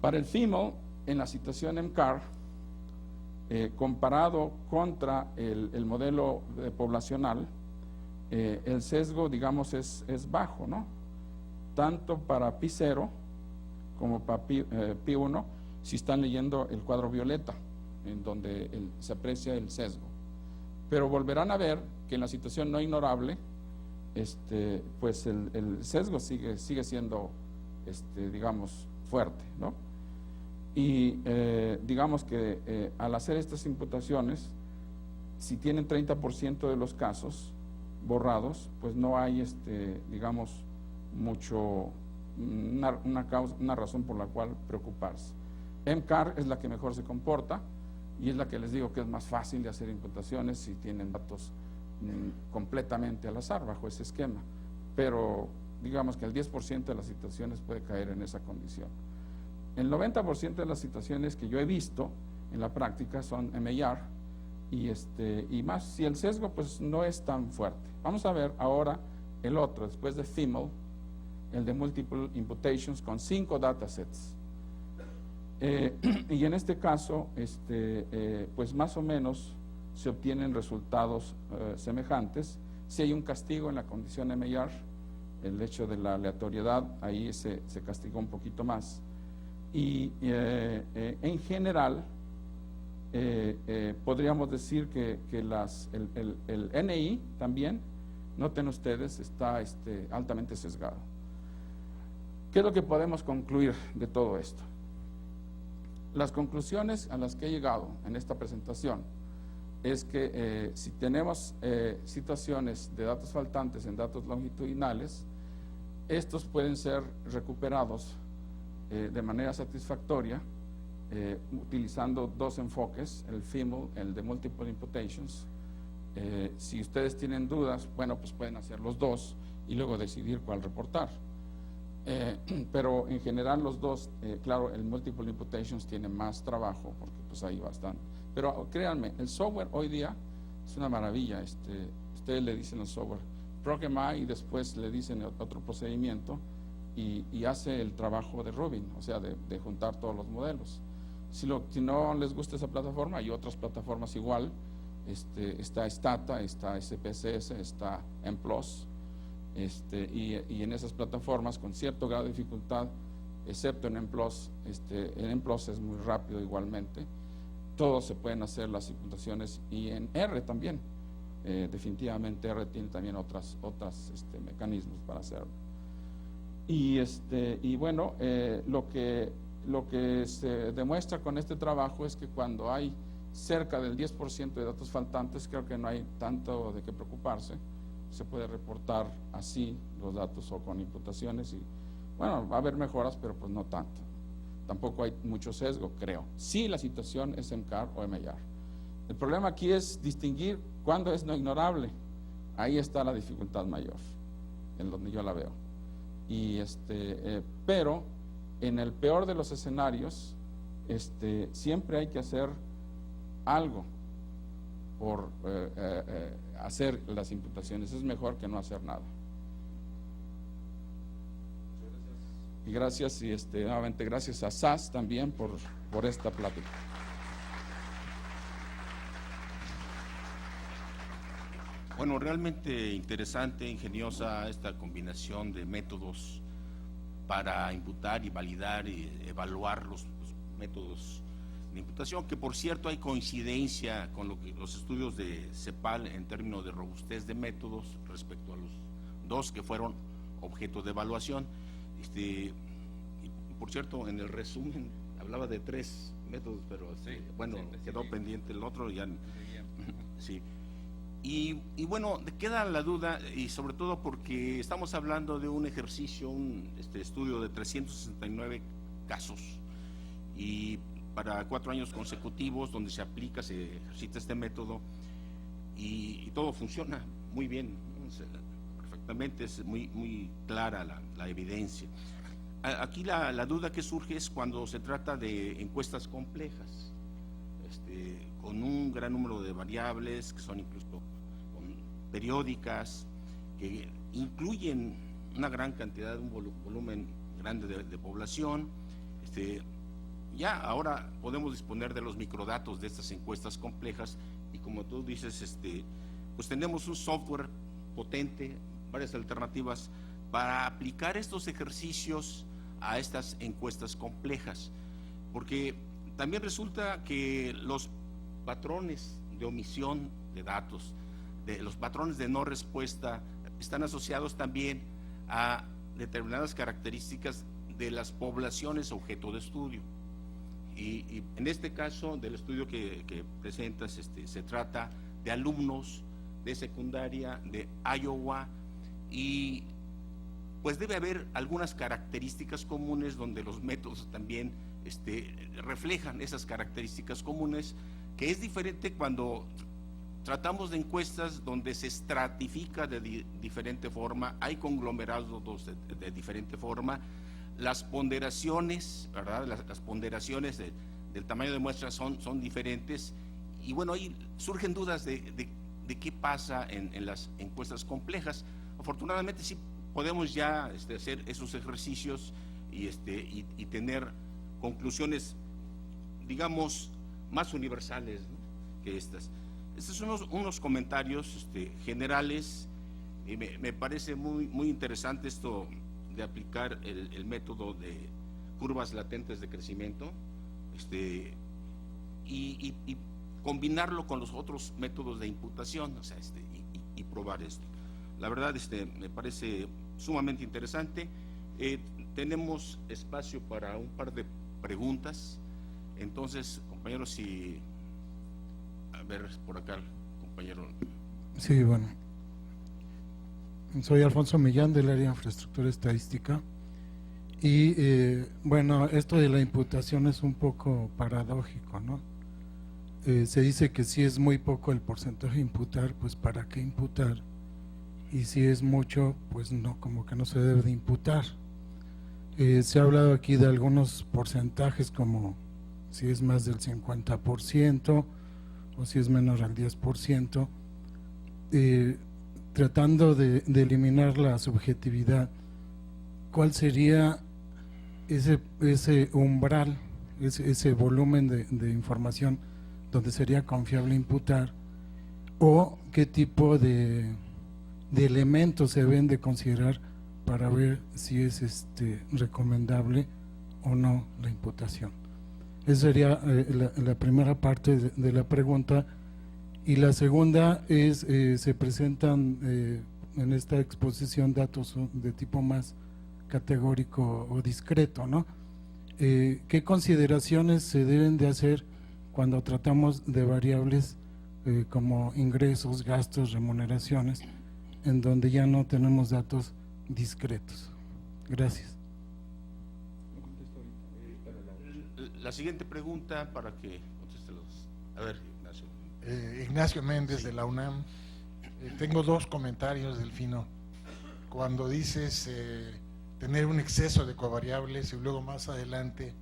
S2: Para el FIML, en la situación MCAR, comparado contra el modelo poblacional, el sesgo, digamos, es bajo, ¿no? Tanto para P0 como para P1, si están leyendo el cuadro violeta, en donde se aprecia el sesgo. Pero volverán a ver que en la situación no ignorable, pues el sesgo sigue siendo, digamos, fuerte, ¿no? Y digamos que al hacer estas imputaciones, si tienen 30% de los casos borrados, pues no hay, digamos, una razón por la cual preocuparse. MCAR es la que mejor se comporta y es la que les digo que es más fácil de hacer imputaciones si tienen datos completamente al azar bajo ese esquema, pero digamos que el 10% de las situaciones puede caer en esa condición. El 90% de las situaciones que yo he visto en la práctica son MAR y más si el sesgo pues no es tan fuerte. Vamos a ver ahora el otro, después de FIML, el de Multiple Imputations con 5 datasets. Y en este caso, pues más o menos se obtienen resultados semejantes. Si hay un castigo en la condición MAR, el hecho de la aleatoriedad, ahí se castigó un poquito más. Y en general, podríamos decir que el NI también, noten ustedes, está altamente sesgado. ¿Qué es lo que podemos concluir de todo esto? Las conclusiones a las que he llegado en esta presentación es que si tenemos situaciones de datos faltantes en datos longitudinales, estos pueden ser recuperados de manera satisfactoria utilizando dos enfoques, el FIML, el de Multiple Imputations. Si ustedes tienen dudas, bueno, pues pueden hacer los dos y luego decidir cuál reportar. Pero en general los dos, claro, el Multiple Imputations tiene más trabajo porque pues hay bastante. Pero créanme, el software hoy día es una maravilla. Ustedes le dicen al software ProgMI y después le dicen otro procedimiento y hace el trabajo de Rubin, o sea, de juntar todos los modelos. Si no les gusta esa plataforma, hay otras plataformas igual. Está Stata, está SPSS, está MPLUS. Y en esas plataformas con cierto grado de dificultad, excepto en MPLUS, en MPLUS es muy rápido igualmente, todos se pueden hacer las imputaciones y en R también, definitivamente R tiene también otras mecanismos para hacerlo. Y bueno, lo que se demuestra con este trabajo es que cuando hay cerca del 10% de datos faltantes, creo que no hay tanto de qué preocuparse. Se puede reportar así los datos o con imputaciones y bueno, va a haber mejoras, pero pues no tanto. Tampoco hay mucho sesgo, creo. Sí, la situación es MCAR o MAR. El problema aquí es distinguir cuándo es no ignorable. Ahí está la dificultad mayor, en donde yo la veo. y pero en el peor de los escenarios, siempre hay que hacer algo por hacer las imputaciones. Es mejor que no hacer nada. Y gracias, y nuevamente gracias a SAS también por esta plática.
S3: Bueno, realmente interesante, ingeniosa esta combinación de métodos para imputar y validar y evaluar los métodos de imputación, que por cierto hay coincidencia con los estudios de CEPAL en términos de robustez de métodos respecto a los dos que fueron objeto de evaluación. Y por cierto, en el resumen hablaba de 3 métodos, pero bueno, quedó pendiente el otro. Ya, sí. Y bueno, queda la duda, y sobre todo porque estamos hablando de un ejercicio, un estudio de 369 casos, y para 4 años consecutivos, donde se aplica, se ejercita este método, y todo funciona muy bien, ¿no? Perfectamente, es muy clara la evidencia. Aquí la duda que surge es cuando se trata de encuestas complejas, con un gran número de variables que son incluso periódicas, que incluyen una gran cantidad, un volumen grande de población. Ya ahora podemos disponer de los microdatos de estas encuestas complejas, y como tú dices, pues tenemos un software potente, varias alternativas para aplicar estos ejercicios a estas encuestas complejas, porque también resulta que los patrones de omisión de datos, los patrones de no respuesta, están asociados también a determinadas características de las poblaciones objeto de estudio. Y en este caso del estudio que presentas, se trata de alumnos de secundaria de Iowa, y pues debe haber algunas características comunes donde los métodos también reflejan esas características comunes, que es diferente cuando tratamos de encuestas donde se estratifica de diferente forma, hay conglomerados de diferente forma, las ponderaciones, ¿verdad? Las ponderaciones del tamaño de muestra son diferentes, y bueno, ahí surgen dudas de qué pasa en las encuestas complejas. Afortunadamente sí podemos ya hacer esos ejercicios y tener conclusiones, digamos, más universales, ¿no?, que estas. Estos son unos comentarios generales, y me parece muy interesante esto de aplicar el método de curvas latentes de crecimiento, y combinarlo con los otros métodos de imputación, o sea, y probar esto. La verdad, me parece sumamente interesante. Tenemos espacio para un par de preguntas. Entonces, compañeros, si... A ver, por acá, compañero.
S4: Sí, bueno. Soy Alfonso Millán, del área de infraestructura estadística. Y bueno, esto de la imputación es un poco paradójico, ¿no? Se dice que si es muy poco el porcentaje de imputar, pues ¿para qué imputar? Y si es mucho, pues no, como que no se debe de imputar. Se ha hablado aquí de algunos porcentajes, como si es más del 50% o si es menor al 10%, tratando de eliminar la subjetividad. ¿Cuál sería ese umbral, ese volumen de información donde sería confiable imputar, o qué tipo de elementos se deben de considerar para ver si es recomendable o no la imputación? Esa sería la primera parte de la pregunta. Y la segunda es, se presentan en esta exposición datos de tipo más categórico o discreto, ¿no? ¿Qué consideraciones se deben de hacer cuando tratamos de variables como ingresos, gastos, remuneraciones, en donde ya no tenemos datos discretos? Gracias.
S3: La siguiente pregunta para que conteste los... A ver, Ignacio.
S5: Ignacio Méndez, sí, de la UNAM. Tengo dos comentarios, Delfino. Cuando dices tener un exceso de covariables y luego más adelante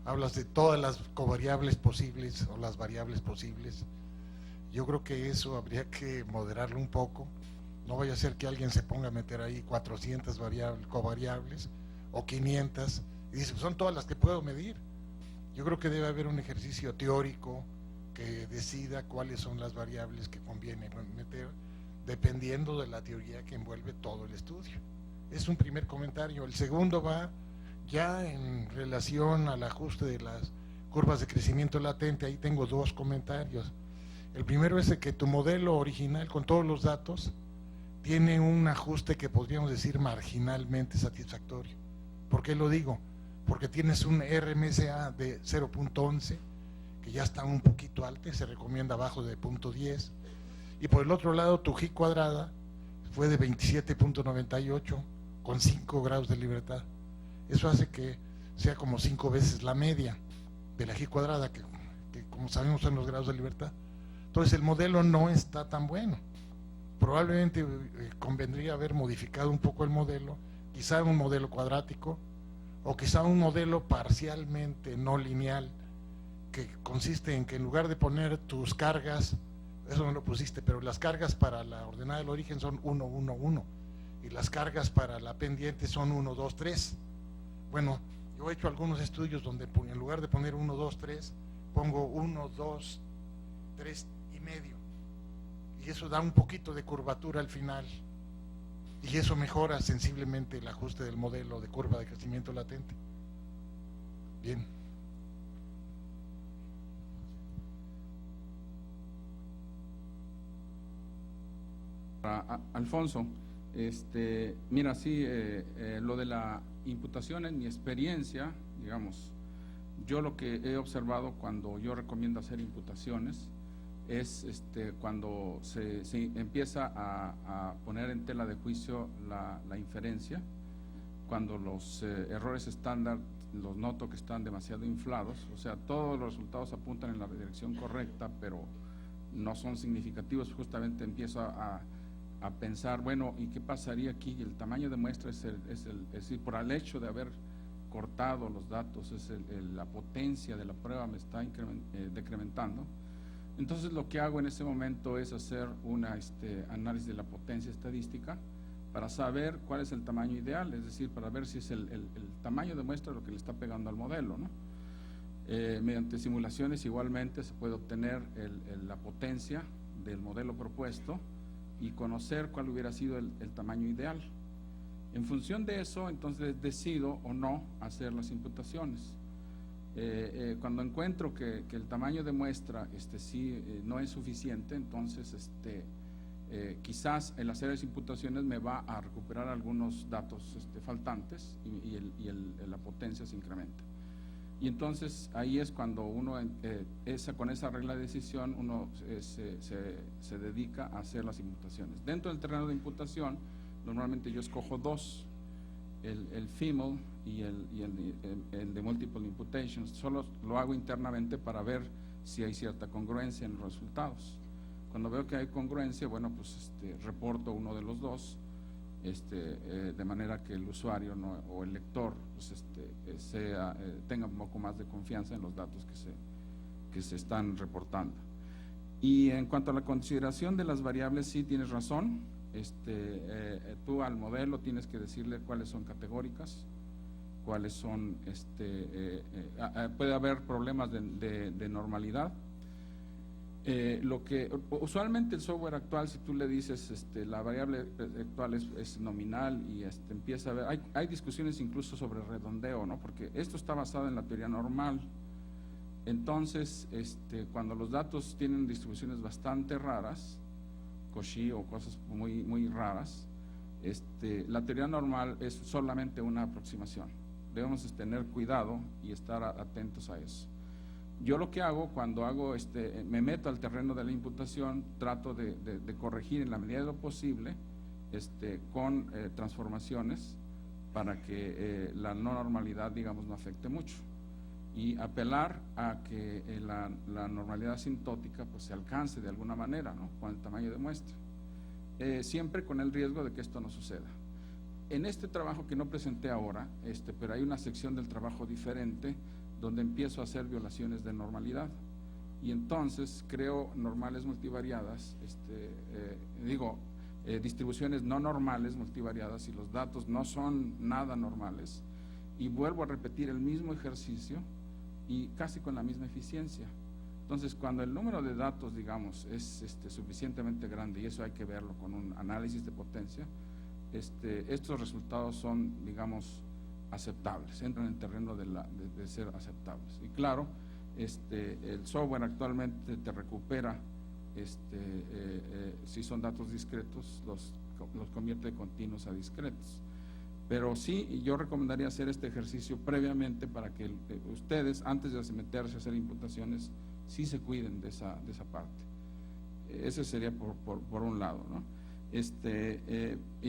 S5: hablas de todas las covariables posibles o las variables posibles. Yo creo que eso habría que moderarlo un poco. No vaya a ser que alguien se ponga a meter ahí 400 covariables o 500 y dice, son todas las que puedo medir. Yo creo que debe haber un ejercicio teórico que decida cuáles son las variables que conviene meter dependiendo de la teoría que envuelve todo el estudio. Es un primer comentario. El segundo va ya en relación al ajuste de las curvas de crecimiento latente. Ahí tengo dos comentarios. El primero es que tu modelo original con todos los datos tiene un ajuste que podríamos decir marginalmente satisfactorio. ¿Por qué lo digo? Porque tienes un RMSA de 0.11 que ya está un poquito alto, se recomienda abajo de 0.10, y por el otro lado tu G cuadrada fue de 27.98 con 5 grados de libertad. Eso hace que sea como 5 veces la media de la G cuadrada, que como sabemos son los grados de libertad. Entonces el modelo no está tan bueno. Probablemente convendría haber modificado un poco el modelo, quizá un modelo cuadrático o quizá un modelo parcialmente no lineal, que consiste en que en lugar de poner tus cargas, eso no lo pusiste, pero las cargas para la ordenada del origen son 1, 1, 1 y las cargas para la pendiente son 1, 2, 3. Bueno, yo he hecho algunos estudios donde en lugar de poner 1, 2, 3, pongo 1, 2, 3 y medio. Y eso da un poquito de curvatura al final. Y eso mejora sensiblemente el ajuste del modelo de curva de crecimiento latente. Bien.
S2: Alfonso, mira, sí, lo de la imputación en mi experiencia, digamos, yo lo que he observado cuando yo recomiendo hacer imputaciones es cuando se empieza a poner en tela de juicio la inferencia, cuando los errores estándar los noto que están demasiado inflados, o sea, todos los resultados apuntan en la dirección correcta, pero no son significativos. Justamente empiezo a pensar, bueno, ¿y qué pasaría aquí? El tamaño de muestra es decir, por el hecho de haber cortado los datos, la potencia de la prueba me está decrementando. Entonces lo que hago en ese momento es hacer un análisis de la potencia estadística para saber cuál es el tamaño ideal, es decir, para ver si es el tamaño de muestra lo que le está pegando al modelo, ¿no? Mediante simulaciones igualmente se puede obtener la potencia del modelo propuesto y conocer cuál hubiera sido el tamaño ideal. En función de eso, entonces decido o no hacer las imputaciones. Cuando encuentro que el tamaño de muestra no es suficiente, entonces quizás el hacer las imputaciones me va a recuperar algunos datos faltantes y la potencia se incrementa. Y entonces ahí es cuando uno, con esa regla de decisión, uno se dedica a hacer las imputaciones. Dentro del terreno de imputación, normalmente yo escojo dos, el FIML y el de Multiple Imputations. Solo lo hago internamente para ver si hay cierta congruencia en los resultados. Cuando veo que hay congruencia, bueno, pues reporto uno de los dos, de manera que el usuario o el lector pues, tenga un poco más de confianza en los datos que se están reportando. Y en cuanto a la consideración de las variables, sí tienes razón. Tú al modelo tienes que decirle cuáles son categóricas, cuáles son, puede haber problemas de normalidad. Lo que usualmente el software actual, si tú le dices la variable actual es nominal y empieza a ver, hay discusiones incluso sobre redondeo, ¿no? Porque esto está basado en la teoría normal. Entonces, cuando los datos tienen distribuciones bastante raras, Cauchy o cosas muy, muy raras, la teoría normal es solamente una aproximación. Debemos tener cuidado y estar atentos a eso. Yo lo que hago cuando me meto al terreno de la imputación, trato de corregir en la medida de lo posible con transformaciones para que la no normalidad, digamos, no afecte mucho, y apelar a que la normalidad asintótica pues se alcance de alguna manera, ¿no? Con el tamaño de muestra, siempre con el riesgo de que esto no suceda. En este trabajo que no presenté ahora, pero hay una sección del trabajo diferente donde empiezo a hacer violaciones de normalidad. Y entonces creo normales multivariadas, distribuciones no normales multivariadas, y los datos no son nada normales, y vuelvo a repetir el mismo ejercicio y casi con la misma eficiencia. Entonces, cuando el número de datos, digamos, es suficientemente grande, y eso hay que verlo con un análisis de potencia, estos resultados son, digamos, aceptables, entran en el terreno de ser aceptables. Y claro, el software actualmente te recupera, si son datos discretos, los convierte de continuos a discretos. Pero sí, yo recomendaría hacer este ejercicio previamente para que ustedes, antes de meterse a hacer imputaciones, sí se cuiden de esa parte. Ese sería por un lado, ¿no?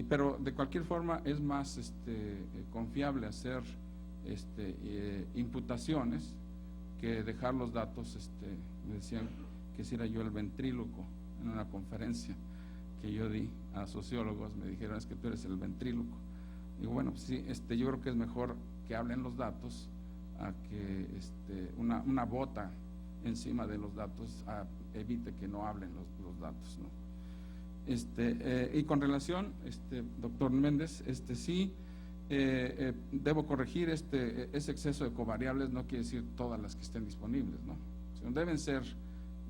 S2: Pero de cualquier forma es más confiable hacer imputaciones que dejar los datos. Me decían que si era yo el ventríloco en una conferencia que yo di a sociólogos, me dijeron: es que tú eres el ventríloco. Digo, bueno, sí, yo creo que es mejor que hablen los datos a que una bota encima de los datos evite que no hablen los datos, ¿no? Y con relación, doctor Méndez, sí, debo corregir ese exceso de covariables, no quiere decir todas las que estén disponibles, ¿no? Deben ser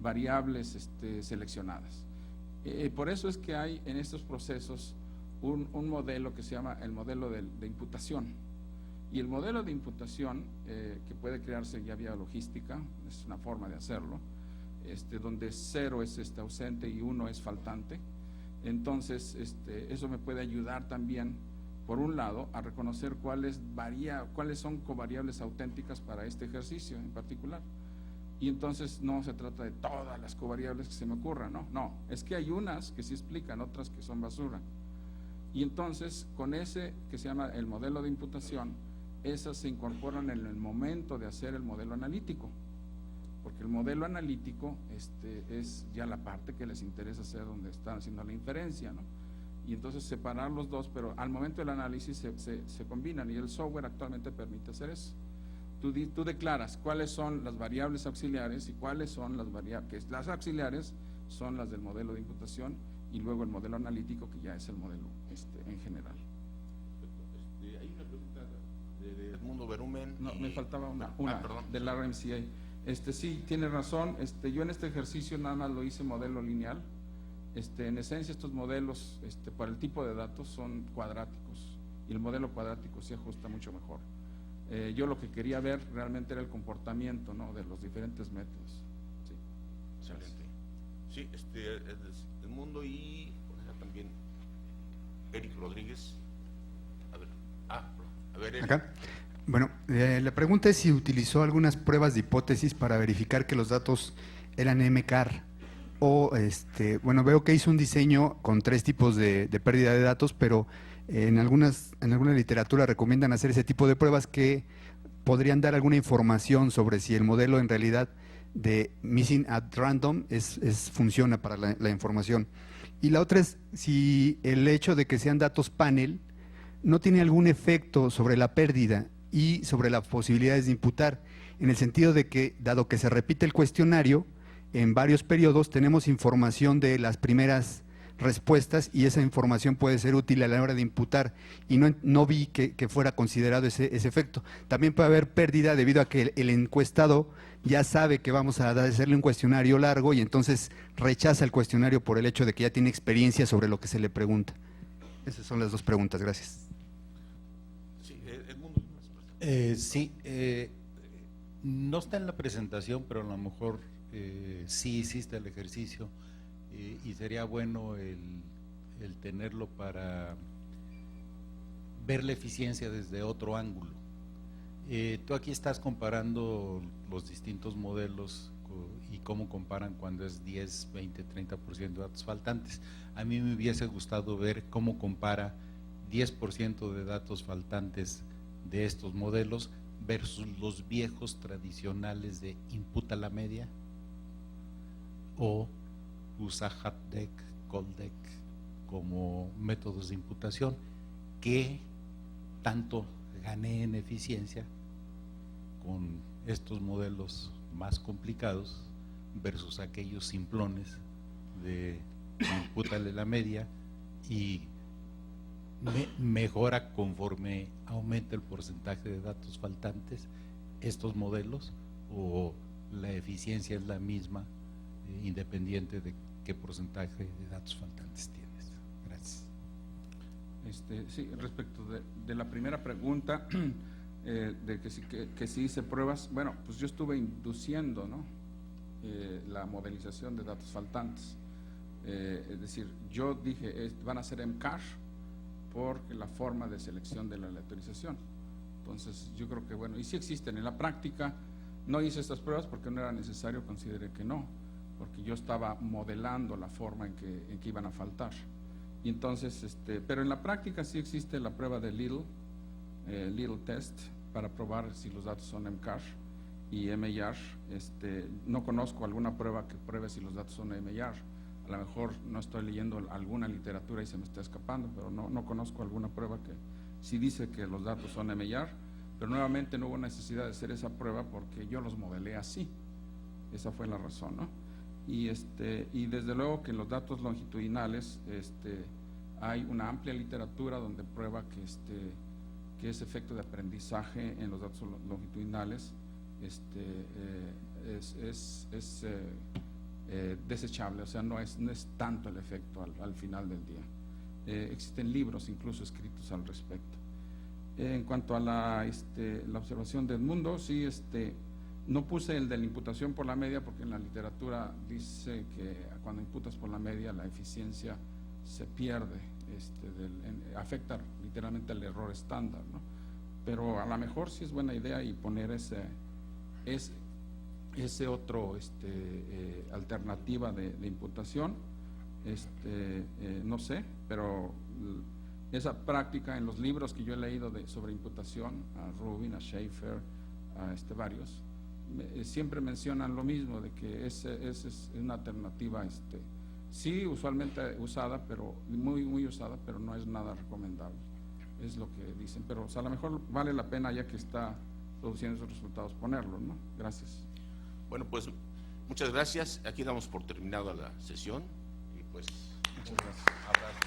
S2: variables seleccionadas. Por eso es que hay en estos procesos un modelo que se llama el modelo de imputación. Y el modelo de imputación, que puede crearse ya vía logística, es una forma de hacerlo, donde 0 es ausente y 1 es faltante. Entonces, eso me puede ayudar también, por un lado, a reconocer cuáles son covariables auténticas para este ejercicio en particular. Y entonces no se trata de todas las covariables que se me ocurran, no, es que hay unas que sí explican, otras que son basura. Y entonces, con ese que se llama el modelo de imputación, esas se incorporan en el momento de hacer el modelo analítico, porque el modelo analítico es ya la parte que les interesa hacer, donde están haciendo la inferencia, ¿no? Y entonces separar los dos, pero al momento del análisis se combinan, y el software actualmente permite hacer eso. Tú declaras cuáles son las variables auxiliares y cuáles son las variables, que las auxiliares son las del modelo de imputación, y luego el modelo analítico, que ya es el modelo en general.
S3: Hay una pregunta de Edmundo Berumen.
S2: No, me faltaba una
S3: perdón.
S2: del RMCA. Sí, tiene razón. Yo en este ejercicio nada más lo hice modelo lineal. En esencia, estos modelos, para el tipo de datos, son cuadráticos, y el modelo cuadrático se ajusta mucho mejor. Yo lo que quería ver realmente era el comportamiento, ¿no?, de los diferentes métodos. Sí.
S3: Excelente. Sí, Edmundo, y también Eric Rodríguez. A ver, Eric.
S6: Acá. Bueno, la pregunta es si utilizó algunas pruebas de hipótesis para verificar que los datos eran MCAR, o bueno, veo que hizo un diseño con 3 tipos de pérdida de datos, pero en alguna literatura recomiendan hacer ese tipo de pruebas que podrían dar alguna información sobre si el modelo en realidad de Missing at Random funciona para la información. Y la otra es si el hecho de que sean datos panel no tiene algún efecto sobre la pérdida y sobre las posibilidades de imputar, en el sentido de que, dado que se repite el cuestionario en varios periodos, tenemos información de las primeras respuestas, y esa información puede ser útil a la hora de imputar, y no vi que fuera considerado ese efecto. También puede haber pérdida debido a que el encuestado ya sabe que vamos a hacerle un cuestionario largo, y entonces rechaza el cuestionario por el hecho de que ya tiene experiencia sobre lo que se le pregunta. Esas son las 2 preguntas. Gracias.
S3: Sí, Edmundo.
S7: Sí, no está en la presentación, pero a lo mejor sí hiciste el ejercicio, y sería bueno el tenerlo para ver la eficiencia desde otro ángulo. Tú aquí estás comparando los distintos modelos y cómo comparan cuando es 10, 20, 30% de datos faltantes. A mí me hubiese gustado ver cómo compara 10% de datos faltantes de estos modelos versus los viejos tradicionales de imputa la media o usa HATDEC, COLDEC como métodos de imputación, qué tanto gané en eficiencia con estos modelos más complicados versus aquellos simplones de impútale la media y mejora conforme aumenta el porcentaje de datos faltantes estos modelos, o la eficiencia es la misma independiente de qué porcentaje de datos faltantes tienes. Gracias.
S2: Sí, respecto de la primera pregunta, de que si hice pruebas, bueno, pues yo estuve induciendo, ¿no?, la modelización de datos faltantes. Es decir, yo dije, van a ser MCAR por la forma de selección de la aleatorización. Entonces, yo creo que, bueno, y sí existen. En la práctica no hice estas pruebas porque no era necesario, consideré que no, porque yo estaba modelando la forma en que iban a faltar. Y entonces, pero en la práctica sí existe la prueba de Little Test para probar si los datos son MCAR y MAR. No conozco alguna prueba que pruebe si los datos son MAR. A lo mejor no estoy leyendo alguna literatura y se me está escapando, pero no conozco alguna prueba que sí dice que los datos son MAR, pero nuevamente no hubo necesidad de hacer esa prueba porque yo los modelé así. Esa fue la razón, ¿no? Y desde luego que en los datos longitudinales hay una amplia literatura donde prueba que ese efecto de aprendizaje en los datos longitudinales es desechable, o sea, no es tanto el efecto al final del día. Existen libros incluso escritos al respecto. En cuanto a la observación del mundo, sí, no puse el de la imputación por la media porque en la literatura dice que cuando imputas por la media la eficiencia se pierde, afecta literalmente el error estándar, ¿no? Pero a lo mejor sí es buena idea y poner ese otro alternativa de imputación, no sé, pero esa práctica en los libros que yo he leído sobre imputación, a Rubin, a Schaefer, a varios, siempre mencionan lo mismo, de que es una alternativa, sí usualmente usada, pero muy usada, pero no es nada recomendable, es lo que dicen. Pero o sea, a lo mejor vale la pena, ya que está produciendo esos resultados, ponerlo, ¿no? Gracias.
S3: Bueno, pues muchas gracias. Aquí damos por terminada la sesión y pues
S2: muchas gracias.
S3: Abrazo.